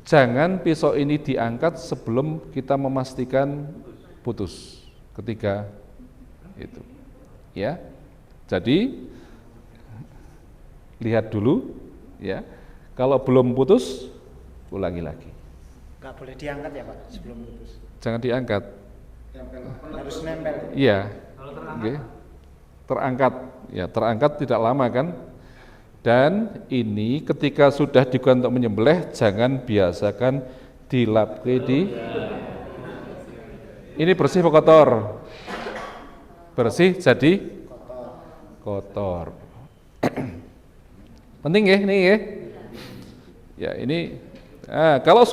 Jangan pisau ini diangkat sebelum kita memastikan putus ketika itu. Ya. Jadi lihat dulu ya. Kalau belum putus, ulangi lagi. Nggak boleh diangkat ya Pak sebelum putus. Jangan diangkat. Harus nempel. Iya. Oke. Terangkat. Ya, terangkat tidak lama kan? Dan ini ketika sudah digunakan untuk menyembelih, jangan biasakan dilapke di. Ini bersih atau kotor? Bersih jadi kotor. Penting ya, ini ya. Ya ini. Nah, kalau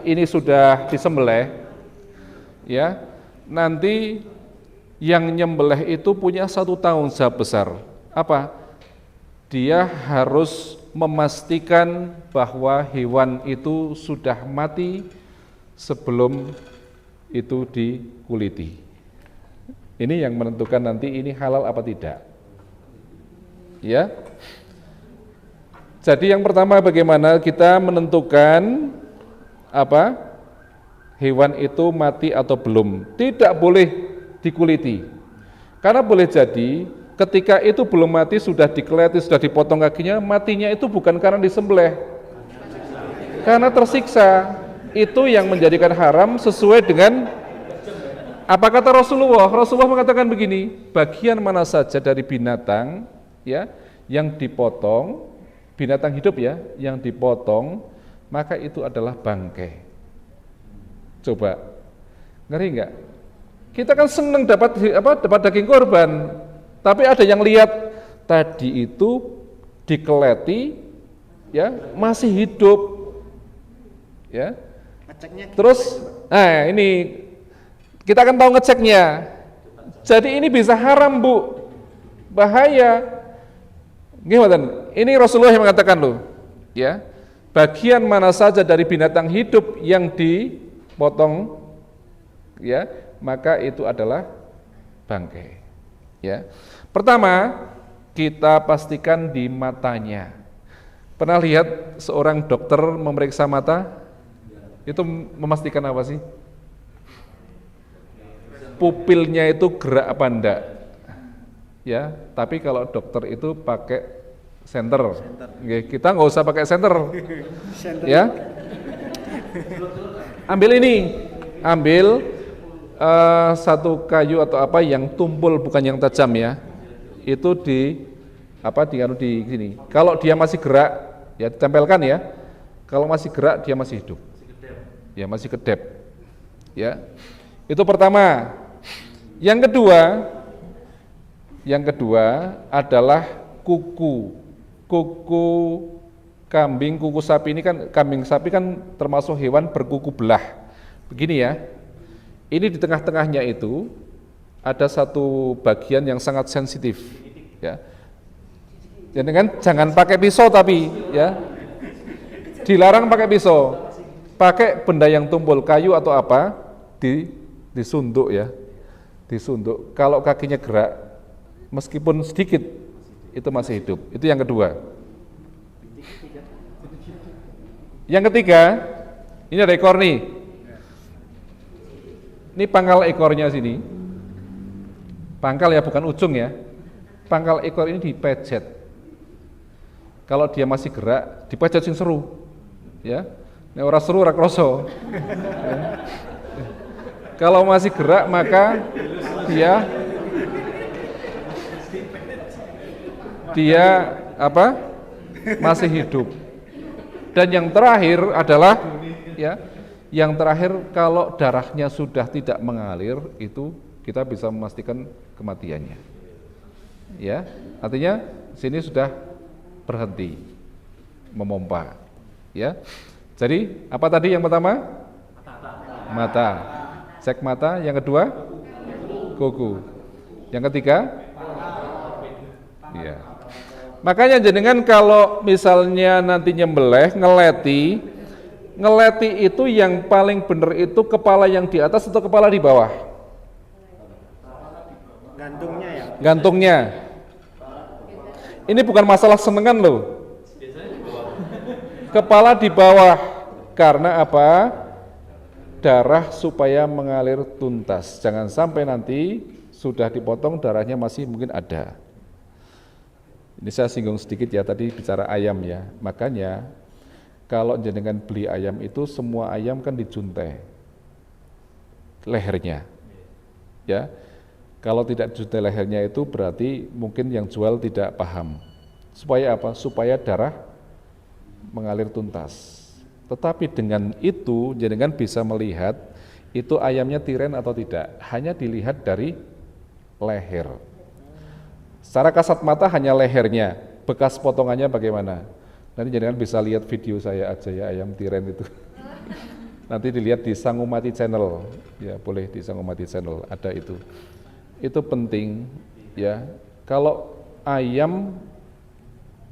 ini sudah disembelih, ya nanti yang nyembelih itu punya satu tanggung jawab besar. Apa? Dia harus memastikan bahwa hewan itu sudah mati sebelum itu dikuliti. Ini yang menentukan nanti ini halal apa tidak. Ya. Jadi yang pertama bagaimana kita menentukan apa? Hewan itu mati atau belum. Tidak boleh dikuliti. Karena boleh jadi ketika itu belum mati, sudah dikeleti, sudah dipotong kakinya, matinya itu bukan karena disembelih, karena tersiksa. Itu yang menjadikan haram sesuai dengan apa kata Rasulullah. Rasulullah mengatakan begini, bagian mana saja dari binatang ya yang dipotong, binatang hidup ya, yang dipotong, maka itu adalah bangkai. Coba, ngeri enggak? Kita kan senang dapat daging korban, tapi ada yang lihat tadi itu dikeleti, ya masih hidup, ya. Ngeceknya Terus, nah ini kita akan tahu ngeceknya. Jadi ini bisa haram Bu, bahaya. Gimana? Ini Rasulullah yang mengatakan loh, ya bagian mana saja dari binatang hidup yang dipotong, ya maka itu adalah bangkai. Ya. Pertama, kita pastikan di matanya. Pernah lihat seorang dokter memeriksa mata? Itu memastikan apa sih? Pupilnya itu gerak apa enggak? Ya, tapi kalau dokter itu pakai senter. Kita nggak usah pakai senter. Ya. Ambil ini, satu kayu atau apa yang tumpul, bukan yang tajam ya, itu di sini. Kalau dia masih gerak, ya ditempelkan ya. Kalau masih gerak dia masih hidup, ya masih kedap, ya. Itu pertama. Yang kedua adalah kuku kambing, kuku sapi ini kan, kambing sapi kan termasuk hewan berkuku belah. Begini ya. Ini di tengah-tengahnya itu ada satu bagian yang sangat sensitif, ya. Jadi kan jangan pakai pisau tapi, ya, dilarang pakai pisau, pakai benda yang tumpul, kayu atau apa, disunduk ya, disunduk. Kalau kakinya gerak, meskipun sedikit, itu masih hidup. Itu yang kedua. Yang ketiga, ini ada ekor nih. Ini pangkal ekornya sini. Pangkal ya, bukan ujung ya. Pangkal ekor ini dipejet. Kalau dia masih gerak, dipejet sing seru. Ya. Nek ora seru ora kroso. Ya. Kalau masih gerak maka dia apa? Masih hidup. Dan yang terakhir adalah ya, yang terakhir kalau darahnya sudah tidak mengalir itu kita bisa memastikan kematiannya. Ya, artinya sini sudah berhenti memompa. Ya. Jadi apa tadi yang pertama? Mata. Cek mata. Yang kedua? Kuku. Yang ketiga? Iya. Makanya jenengan kalau misalnya nanti nyembelih, ngeleti itu yang paling benar itu kepala yang di atas atau kepala di bawah? Gantungnya ya. Gantungnya. Ini bukan masalah senengan loh. Kepala di bawah. Karena apa? Darah supaya mengalir tuntas. Jangan sampai nanti sudah dipotong darahnya masih mungkin ada. Ini saya singgung sedikit ya, tadi bicara ayam ya. Makanya kalau jenengan beli ayam itu semua ayam kan dijuntai lehernya. Ya. Kalau tidak dijuntai lehernya itu berarti mungkin yang jual tidak paham. Supaya apa? Supaya darah mengalir tuntas. Tetapi dengan itu jenengan bisa melihat itu ayamnya tiren atau tidak. Hanya dilihat dari leher. Secara kasat mata hanya lehernya, bekas potongannya bagaimana. Nanti jenengan bisa lihat video saya aja ya, ayam tiren itu. Nanti dilihat di Sangumati Channel, ya boleh di Sangumati Channel, ada itu. Itu penting ya, kalau ayam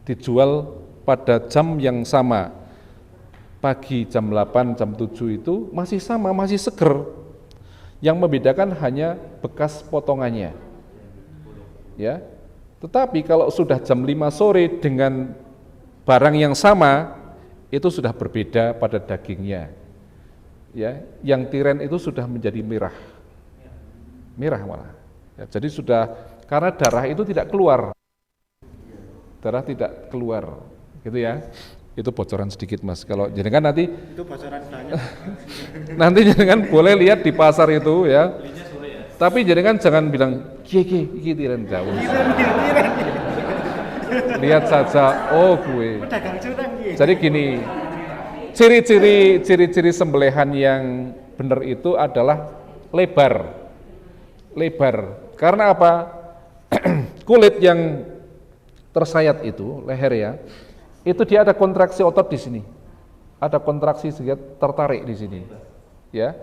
dijual pada jam yang sama, pagi jam 8, jam 7 itu masih sama, masih seger. Yang membedakan hanya bekas potongannya. Ya. Tetapi kalau sudah jam 5 sore dengan barang yang sama, itu sudah berbeda pada dagingnya. Ya, yang tiren itu sudah menjadi merah. Merah malah. Ya, jadi sudah, karena darah itu tidak keluar. Darah tidak keluar. Gitu ya. Itu bocoran sedikit Mas. Kalau jenengan nanti itu bocoran banyak. nanti jenengan boleh lihat di pasar itu ya. Tapi jenengan jangan bilang iki tiren jauh. Lihat saja, oh gue. Jadi gini, ciri-ciri sembelihan yang benar itu adalah lebar. Karena apa? Kulit yang tersayat itu, leher ya, itu dia ada kontraksi otot di sini. Ada kontraksi sehingga tertarik di sini. Ya.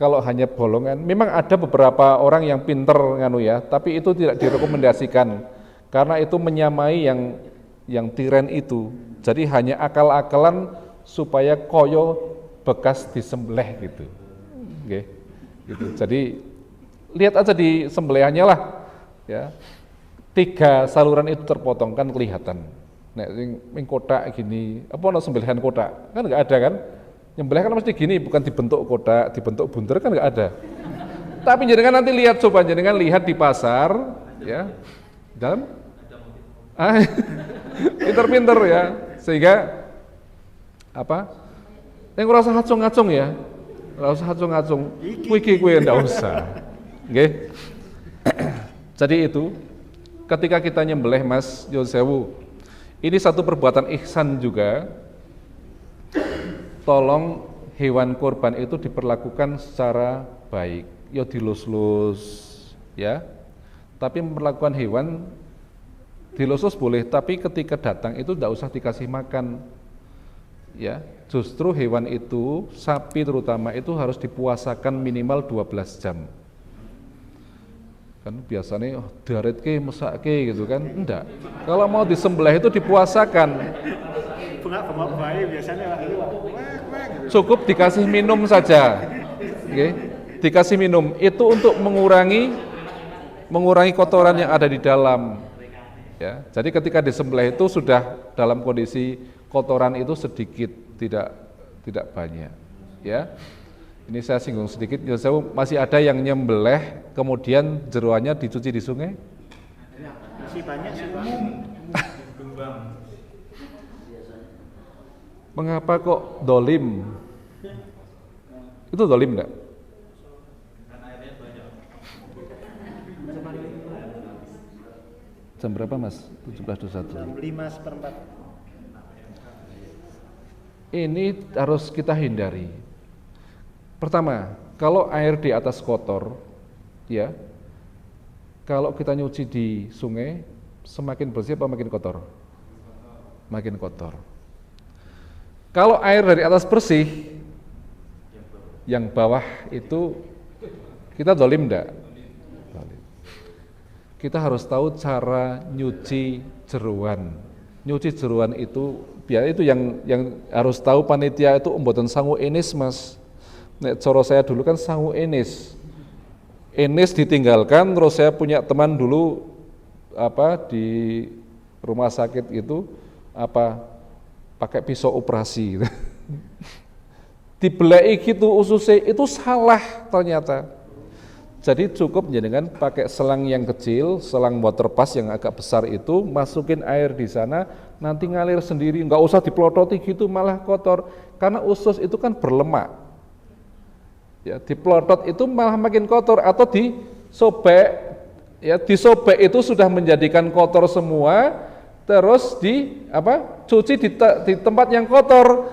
Kalau hanya bolongan, memang ada beberapa orang yang pinter nganu ya, tapi itu tidak direkomendasikan karena itu menyamai yang tiren itu. Jadi hanya akal-akalan supaya koyo bekas disembelih gitu. Oke. Gitu. Jadi lihat aja di sembelihannya lah ya. 3 saluran itu terpotong kan kelihatan. Nek sing kotak gini, apa ono sembelihan kotak? Kan enggak ada kan? Nyembelih kan mesti gini, bukan dibentuk kotak, dibentuk bunder kan nggak ada. Tapi jenengan nanti lihat, coba jenengan lihat di pasar, ya, dalam, pinter-pinter ya, sehingga apa? Yang ngerasa ngacung-ngacung ya, ngerasa ngacung-ngacung, kue ndak usah, oke? Jadi itu, ketika kita nyembelih Mas Yosewu, ini satu perbuatan ihsan juga. Tolong hewan kurban itu diperlakukan secara baik, ya dilus-lus, ya. Tapi memperlakukan hewan dilus-lus boleh, tapi ketika datang itu tidak usah dikasih makan, ya. Justru hewan itu, sapi terutama itu harus dipuasakan minimal 12 jam. Kan biasanya daretke, mesake gitu kan, enggak. Kalau mau disembelih itu dipuasakan. Bengak-bengak bayi biasanya cukup dikasih minum saja, okay? Dikasih minum itu untuk mengurangi kotoran yang ada di dalam, Ya, jadi ketika disembelih itu sudah dalam kondisi kotoran itu sedikit, tidak banyak. Ya, ini saya singgung sedikit. Masih ada yang nyembelih, kemudian jeroannya dicuci di sungai? Masih banyak sih Pak. Mengapa kok dolim? Itu dolim enggak? Jam berapa Mas? 17.21. Jam 5:04. Ini harus kita hindari. Pertama, kalau air di atas kotor, ya, kalau kita nyuci di sungai, semakin bersih apa makin kotor? Makin kotor. Kalau air dari atas bersih, yang bawah itu kita dolim enggak? Kita harus tahu cara nyuci jeruan. Nyuci jeruan itu, biar itu yang harus tahu panitia itu mboten sangu enis Mas. Nek coro saya dulu kan sangu enis. Enis ditinggalkan, terus saya punya teman dulu di rumah sakit itu pakai pisau operasi. Dibelai gitu ususnya itu salah ternyata. Jadi cukup dengan pakai selang yang kecil, selang water pass yang agak besar itu, masukin air di sana, nanti ngalir sendiri, nggak usah dipelototi gitu malah kotor, karena usus itu kan berlemak. Ya, dipelotot itu malah makin kotor, atau disobek, ya disobek itu sudah menjadikan kotor semua, terus cuci di tempat yang kotor,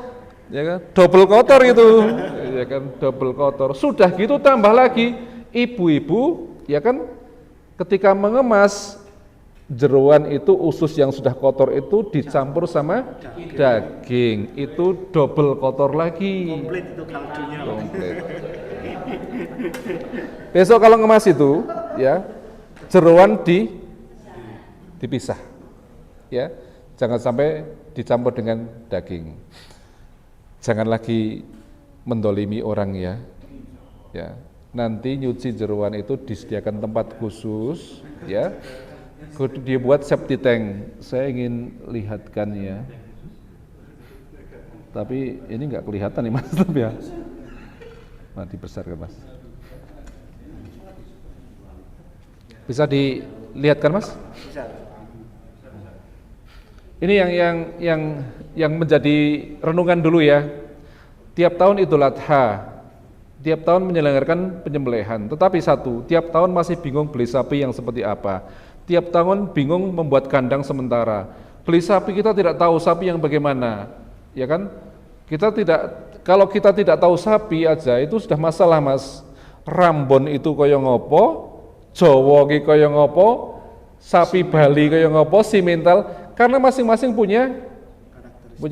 ya kan, double kotor itu, ya kan, double kotor. Sudah gitu tambah lagi. Ibu-ibu, ya kan, ketika mengemas jeroan itu usus yang sudah kotor itu dicampur sama daging, itu double kotor lagi. Komplit itu kaldunya. Komplit. Besok kalau ngemas itu, ya, jeroan dipisah, ya, jangan sampai dicampur dengan daging. Jangan lagi mendolimi orang ya, ya. Nanti nyuci jeroan itu disediakan tempat khusus, ya. Dia buat safety tank. Saya ingin lihatkan ya. Tapi ini nggak kelihatan nih Mas, ya. Nah, dibesarkan Mas. Bisa dilihatkan Mas? Bisa. Ini yang menjadi renungan dulu ya. Tiap tahun Idul Adha, tiap tahun menyelenggarakan penyembelihan, tetapi tiap tahun masih bingung beli sapi yang seperti apa. Tiap tahun bingung membuat kandang sementara. Beli sapi kita tidak tahu sapi yang bagaimana, ya kan? Kalau kita tidak tahu sapi aja itu sudah masalah Mas. Rambon itu kaya ngopo, Jawa ki kaya ngopo, sapi Bali kaya ngopo, simental, karena masing-masing punya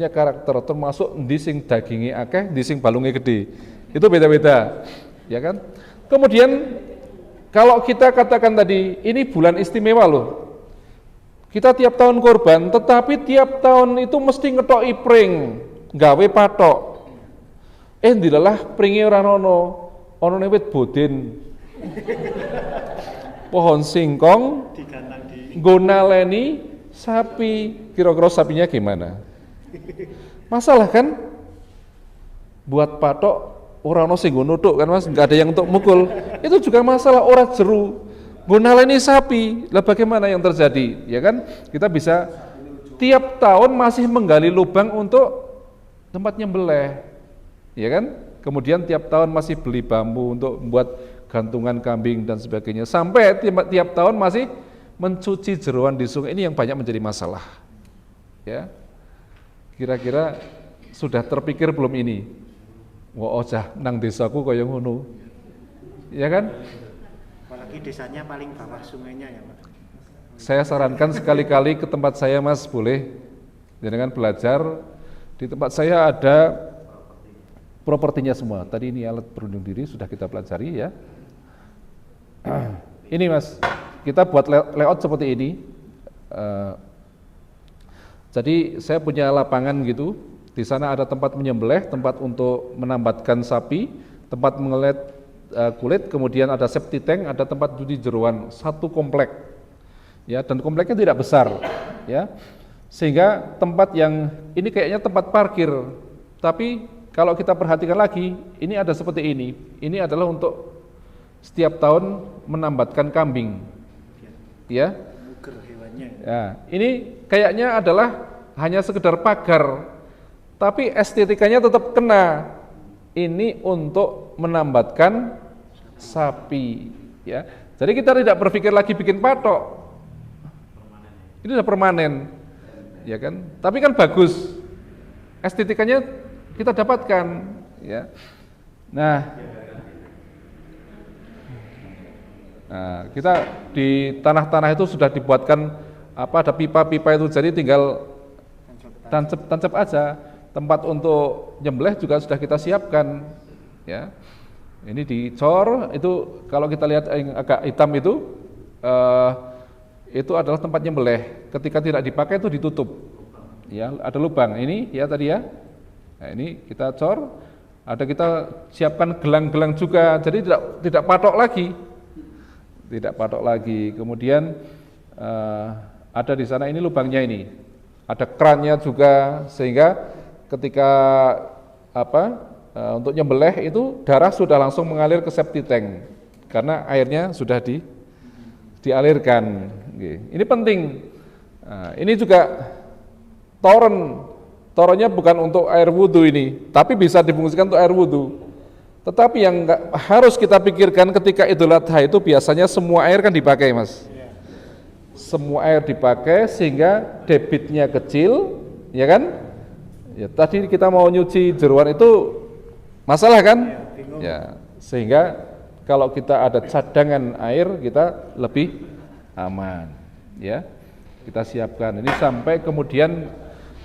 karakter, termasuk endi sing daginge akeh, endi sing balunge gede. Itu beda-beda, ya kan? Kemudian kalau kita katakan tadi, ini bulan istimewa loh. Kita tiap tahun korban, tetapi tiap tahun itu mesti ngetoki pring, gawe patok. Ndilalah pringe ora ono wit boden. Pohon singkong nggo naleni sapi, kira-kira sapinya gimana? Masalah kan? Buat patok ora ono sing nuthuk kan Mas, enggak ada yang untuk mukul. Itu juga masalah ora jeru. Naleni sapi, lah bagaimana yang terjadi? Ya kan? Kita bisa tiap tahun masih menggali lubang untuk tempat nyembelih. Ya kan? Kemudian tiap tahun masih beli bambu untuk membuat gantungan kambing dan sebagainya. Sampai tiap tahun masih mencuci jeroan di sungai. Ini yang banyak menjadi masalah. Ya. Kira-kira sudah terpikir belum ini? Wah, ojah nang desaku kaya ngono. Ya kan? Apalagi desanya paling bawah sungainya ya, Pak. Saya sarankan sekali-kali ke tempat saya Mas, boleh dengan belajar. Di tempat saya ada propertinya semua. Tadi ini alat pelindung diri sudah kita pelajari ya. Ini Mas, kita buat layout seperti ini. Jadi saya punya lapangan gitu. Di sana ada tempat menyembelih, tempat untuk menambatkan sapi, tempat mengelet kulit, kemudian ada safety tank, ada tempat cuci jeroan, satu komplek. ya, dan kompleknya tidak besar, ya, sehingga tempat yang ini kayaknya tempat parkir, tapi kalau kita perhatikan lagi, ini ada seperti ini adalah untuk setiap tahun menambatkan kambing, ya. Ya, ini kayaknya adalah hanya sekedar pagar, tapi estetikanya tetap kena. Ini untuk menambatkan sapi, ya. Jadi kita tidak berpikir lagi bikin patok. Ini sudah permanen, ya kan? Tapi kan bagus, estetikanya kita dapatkan, ya. Nah, kita di tanah-tanah itu sudah dibuatkan ada pipa-pipa itu, jadi tinggal tancap aja. Tempat untuk nyembelih juga sudah kita siapkan, ya. Ini dicor, itu kalau kita lihat yang agak hitam itu adalah tempat nyembelih. Ketika tidak dipakai itu ditutup, ya, ada lubang. Ini ya tadi ya. Nah, ini kita cor, ada kita siapkan gelang-gelang juga, jadi tidak patok lagi. Tidak patok lagi. Kemudian ada di sana ini lubangnya ini. Ada kerannya juga, sehingga ketika untuk nyembelih itu darah sudah langsung mengalir ke septic tank karena airnya sudah dialirkan. Ini penting. Nah, ini juga torennya bukan untuk air wudhu ini, tapi bisa difungsikan untuk air wudhu. Tetapi yang harus kita pikirkan ketika Idul Adha itu biasanya semua air kan dipakai, Mas. Semua air dipakai sehingga debitnya kecil, ya kan? Ya, tadi kita mau nyuci jeruan itu masalah kan? Ya, sehingga kalau kita ada cadangan air kita lebih aman, ya. Kita siapkan ini sampai kemudian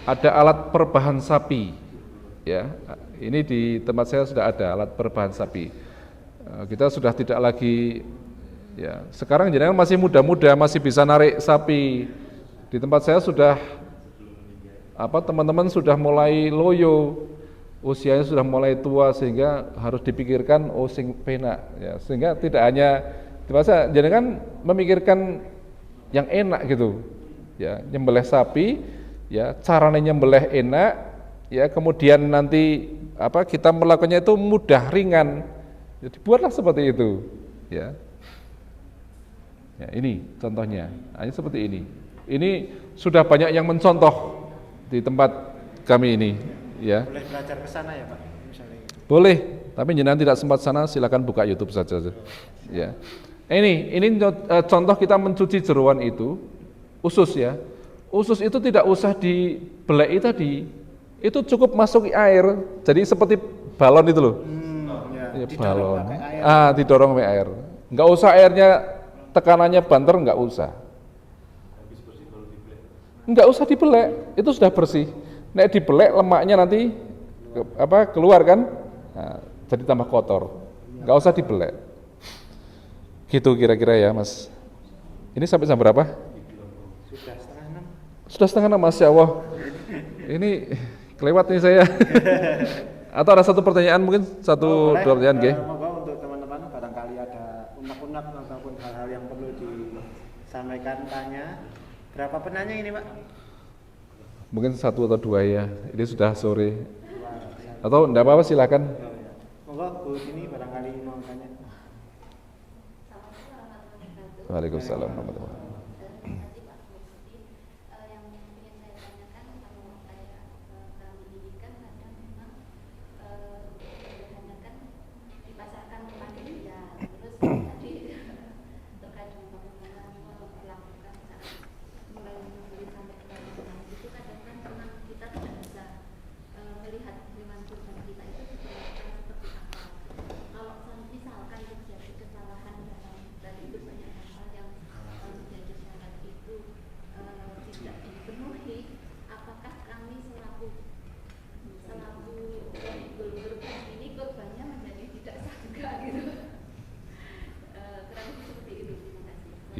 ada alat perbahan sapi, ya. Ini di tempat saya sudah ada alat perbahan sapi. Kita sudah tidak lagi, ya. Sekarang jenengan masih muda-muda, masih bisa narik sapi. Di tempat saya sudah teman-teman sudah mulai loyo, usianya sudah mulai tua sehingga harus dipikirkan sing penak, ya. Sehingga tidak hanya bahasa jenengan memikirkan yang enak gitu, ya, nyembelih sapi, ya, caranya nyembelih enak, ya, kemudian nanti kita melakukannya itu mudah, ringan, jadi buatlah seperti itu, ya. Ya, ini contohnya, hanya seperti ini. Ini sudah banyak yang mencontoh di tempat kami ini, ya. Boleh belajar ke sana ya Pak, misalnya. Boleh, tapi jenengan tidak sempat sana, silakan buka YouTube saja, ya. Ini contoh kita mencuci jeruan itu, usus ya. Usus itu tidak usah dibelai tadi, itu cukup masuk air, jadi seperti balon itu loh. Ya, balon. Didorong pakai air. Enggak usah airnya tekanannya banter, enggak usah. Enggak usah dibelek, itu sudah bersih. Nek dibelek lemaknya nanti keluar kan, jadi tambah kotor. Enggak usah dibelek. Gitu kira-kira ya Mas. Ini sampai jam berapa? Sudah setengah 6. Sudah setengah 6, Masya Allah. Ini kelewat nih saya. Atau ada satu pertanyaan mungkin, dua pertanyaan nggih. Moga untuk teman-teman barangkali ada unek-unek ataupun hal-hal yang perlu disampaikan, tanya. Berapa penanya ini Pak? Mungkin 1 atau 2 ya. Ini sudah sore. Atau enggak apa-apa silakan. Moga Bu sini barangkali mau tanya. Waalaikumsalam warahmatullahi wabarakatuh.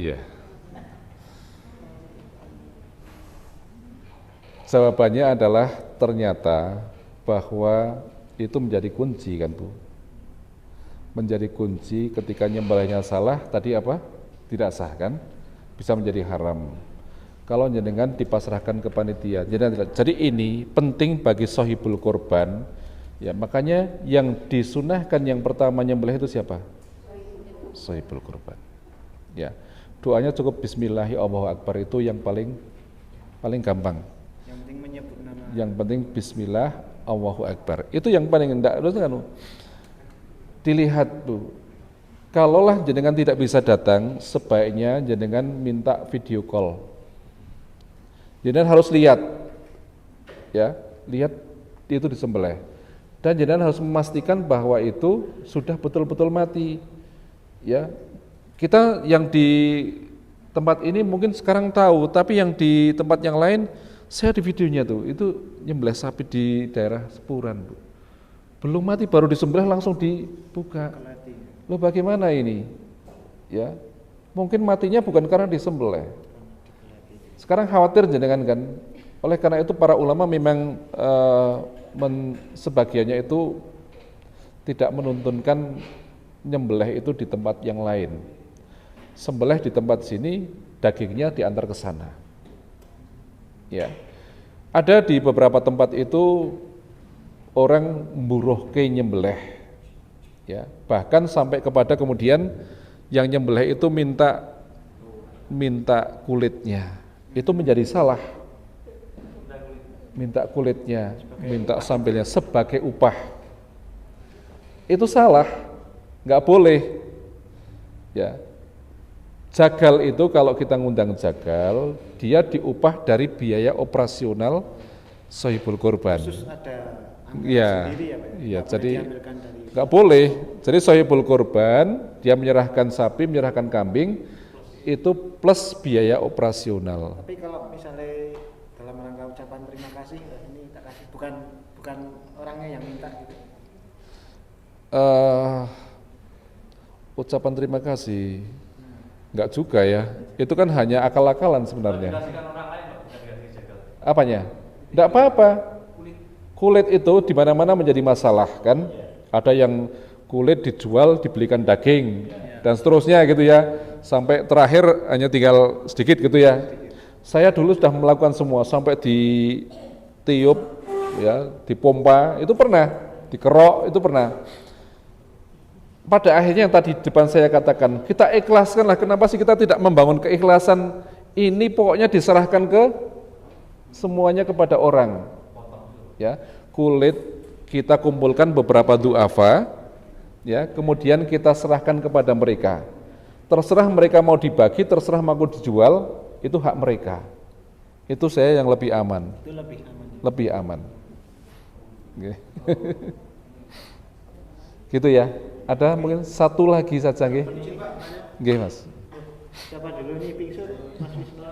Iya. Jawabannya adalah ternyata bahwa itu menjadi kunci kan Bu. Menjadi kunci ketika nyembelihnya salah tadi apa? Tidak sah kan? bisa menjadi haram. Kalau jenengan dipasrahkan ke panitia. Jadi ini penting bagi sahibul korban. Ya, makanya yang disunahkan yang pertama nyembelih itu siapa? Sahibul korban. Ya, doanya cukup Bismillahi Allahu Akbar, itu yang paling gampang. Yang penting menyebut nama. Yang penting Bismillah Allahu Akbar. Itu yang paling hendak. Dilihat tuh. Kalaulah jenengan tidak bisa datang, sebaiknya jenengan minta video call. Jenengan harus lihat, ya, lihat itu disembelih. Dan jenengan harus memastikan bahwa itu sudah betul-betul mati. Ya, kita yang di tempat ini mungkin sekarang tahu, tapi yang di tempat yang lain, saya di videonya tuh, itu nyembelih sapi di daerah Sepuran, Bu. Belum mati baru disembelih langsung dibuka. Loh bagaimana ini? Ya, mungkin matinya bukan karena disembelih. Sekarang khawatir jenengan kan. Oleh karena itu para ulama memang sebagiannya itu tidak menuntunkan nyembelih itu di tempat yang lain. Sembelih di tempat sini, dagingnya diantar ke sana. Ya. Ada di beberapa tempat itu orang mburuhke nyembelih. Ya, bahkan sampai kepada kemudian yang nyembelih itu minta kulitnya. Itu menjadi salah. Minta kulitnya, minta sambelnya sebagai upah. Itu salah, nggak boleh. Ya, jagal itu kalau kita ngundang jagal, dia diupah dari biaya operasional sahibul korban. Khusus ada Ya, sendiri ya, Pak? iya, Nggak jadi boleh diambilkan dari- nggak boleh. Jadi sahibul korban dia menyerahkan sapi, menyerahkan kambing itu plus biaya operasional. Tapi kalau misalnya dalam rangka ucapan terima kasih, ini tak kasih, bukan orangnya yang minta gitu. Ucapan terima kasih nggak juga ya. Itu kan hanya akal-akalan sebenarnya. Apanya? Nggak apa-apa. Kulit itu di mana-mana menjadi masalah kan. Ada yang kulit dijual dibelikan daging dan seterusnya gitu ya. Sampai terakhir hanya tinggal sedikit gitu ya. Saya dulu sudah melakukan semua sampai ditiup ya, dipompa itu pernah, dikerok itu pernah. Pada akhirnya yang tadi depan saya katakan, kita ikhlaskanlah. Kenapa sih kita tidak membangun keikhlasan ini? Pokoknya diserahkan ke semuanya kepada orang. Ya, kulit kita kumpulkan beberapa du'afa, ya, kemudian kita serahkan kepada mereka. Terserah mereka mau dibagi, terserah mau dijual, itu hak mereka. Itu saya yang lebih aman. Itu lebih aman. Lebih aman. Oke. Gitu ya. Ada mungkin satu lagi saja nggih. Nggih, Mas. Siapa dulu nih Pingsur? Mas Wisnu.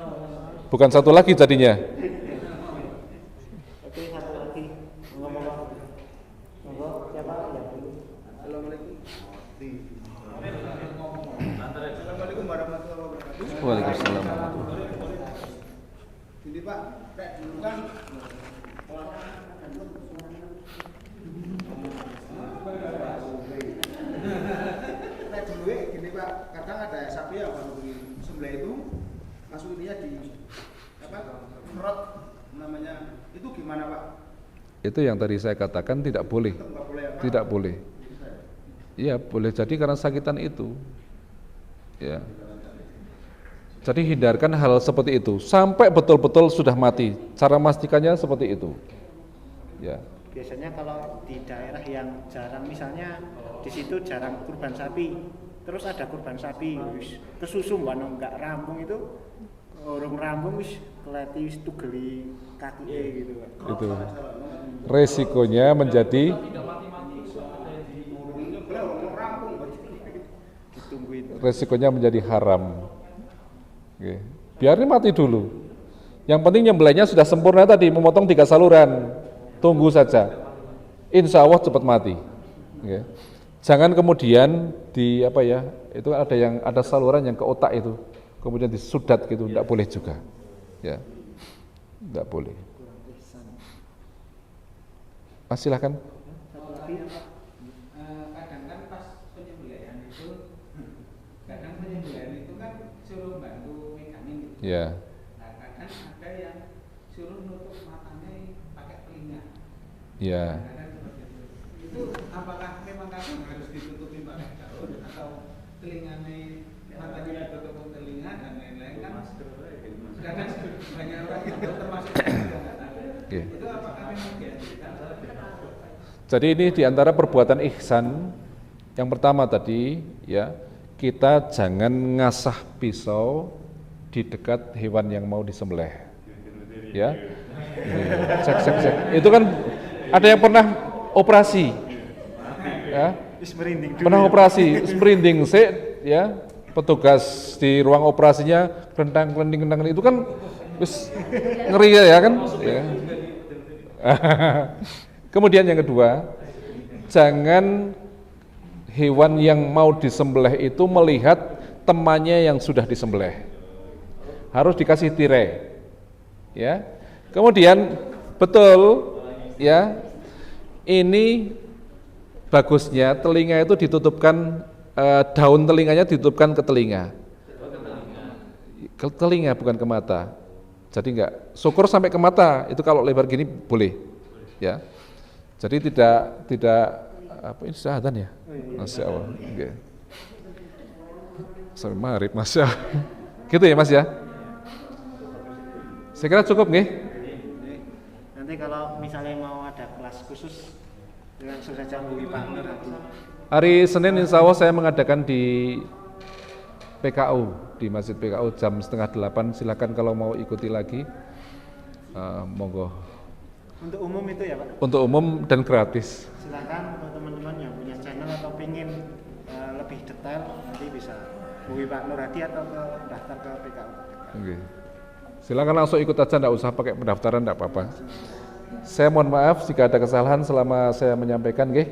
Bukan satu lagi jadinya. Oke, satu lagi. Ngomong siapa ya dulu? Assalamualaikum. Assalamualaikum warahmatullahi wabarakatuh. Waalaikumsalam warahmatullahi wabarakatuh. Jadi Pak, dulu kan dulu gini Pak, kadang ada sapi yang baru disembelih itu masuk ininya di kerot namanya, itu gimana Pak? Itu yang tadi saya katakan tidak boleh. Nggak boleh ya, Pak? Tidak boleh. Iya, boleh jadi karena sakitan itu. Ya. Jadi hindarkan hal seperti itu sampai betul-betul sudah mati. Cara memastikannya seperti itu. Ya. Biasanya kalau di daerah yang jarang, misalnya di situ jarang kurban sapi, terus ada kurban sapi wis kesusu mbak nggak rampung, itu orang rampung wis keleti wis tugeli kaki gitu Pak. Itu resikonya menjadi Ditungguin. resikonya menjadi haram. Oke. Biarin mati dulu. Yang penting nyembelihnya sudah sempurna tadi, memotong 3 saluran. Tunggu saja. Insya Allah cepat mati. Oke. Jangan kemudian di apa ya? Itu ada saluran yang ke otak itu, kemudian disudat gitu, tidak boleh juga. Ya. Tidak boleh. Silahkan. Satu lagi. Kadang kan pas penyembelihan itu kadang penyembelihan itu kan suruh bantu megangin gitu. Ya. Nah, kadang ada yang suruh nutup matanya pakai telinga. Ya. Kadang seperti itu. Itu apakah memang kadang harus ditutupi pakai daun atau telinganya matanya ditutup telinga dan lain-lain kan? Kadang banyak orang itu termasuk juga nggak tahu. Oke. Itu apakah memang dianjurkan? Jadi ini diantara perbuatan ihsan yang pertama tadi ya, kita jangan ngasah pisau di dekat hewan yang mau disembelih. Ya. Cek. Itu kan ada yang pernah operasi. Ya. Pernah operasi, merinding ya. Petugas di ruang operasinya kelentang-kelenting itu kan wis ngeri ya kan? Ya. Kemudian yang kedua, jangan hewan yang mau disembelih itu melihat temannya yang sudah disembelih. Harus dikasih tirai. Ya. Kemudian betul ya. Ini bagusnya telinga itu ditutupkan, daun telinganya ditutupkan ke telinga. Ke telinga bukan ke mata. Jadi enggak, syukur sampai ke mata itu kalau lebar gini boleh. Ya. Jadi tidak apa ini syahadan ya? Masya Allah. Okay. Sampai maghrib, Masya Allah. Gitu ya Mas ya? Saya kira cukup nggih. Nanti kalau misalnya mau ada kelas khusus langsung saja hubungi Pak Nur Hadi. Hari Senin insya Allah saya mengadakan di PKU, di Masjid PKU jam 7:30. Silakan kalau mau ikuti lagi, monggo. Untuk umum itu ya Pak? Untuk umum dan gratis. Silakan untuk teman-teman yang punya channel atau pingin lebih detail nanti bisa hubungi Pak Nur Hadi atau daftar ke PKU. Okay. Silakan langsung ikut aja, enggak usah pakai pendaftaran, enggak apa-apa. Saya mohon maaf jika ada kesalahan selama saya menyampaikan, nggih.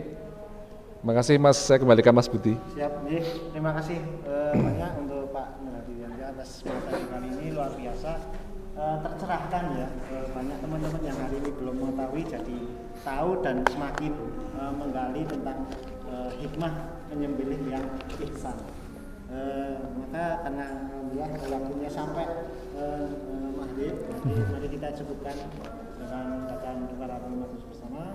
Terima kasih Mas, saya kembalikan Mas Budi. Siap, nggih. Terima kasih banyak untuk Pak Nur Hadi atas materi kali ini luar biasa. Tercerahkan ya, banyak teman-teman yang hari ini belum mengetahui jadi tahu dan semakin menggali tentang hikmah menyembelih yang ihsan. Maka karena alhamdulillah waktunya sampai maghrib, mari kita cukupkan dengan bacaan kafaratul majlis bersama.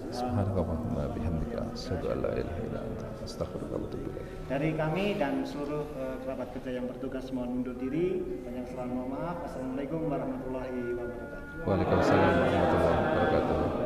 Subhanallah wa bihamdika asyhadu an la ilaha illa anta astaghfiruka wa atubu ilaik. Dari kami dan seluruh kerabat kerja yang bertugas mohon undur diri. Banyak selalu mohon maaf. Assalamualaikum warahmatullahi wabarakatuh. Waalaikumsalam warahmatullahi wabarakatuh.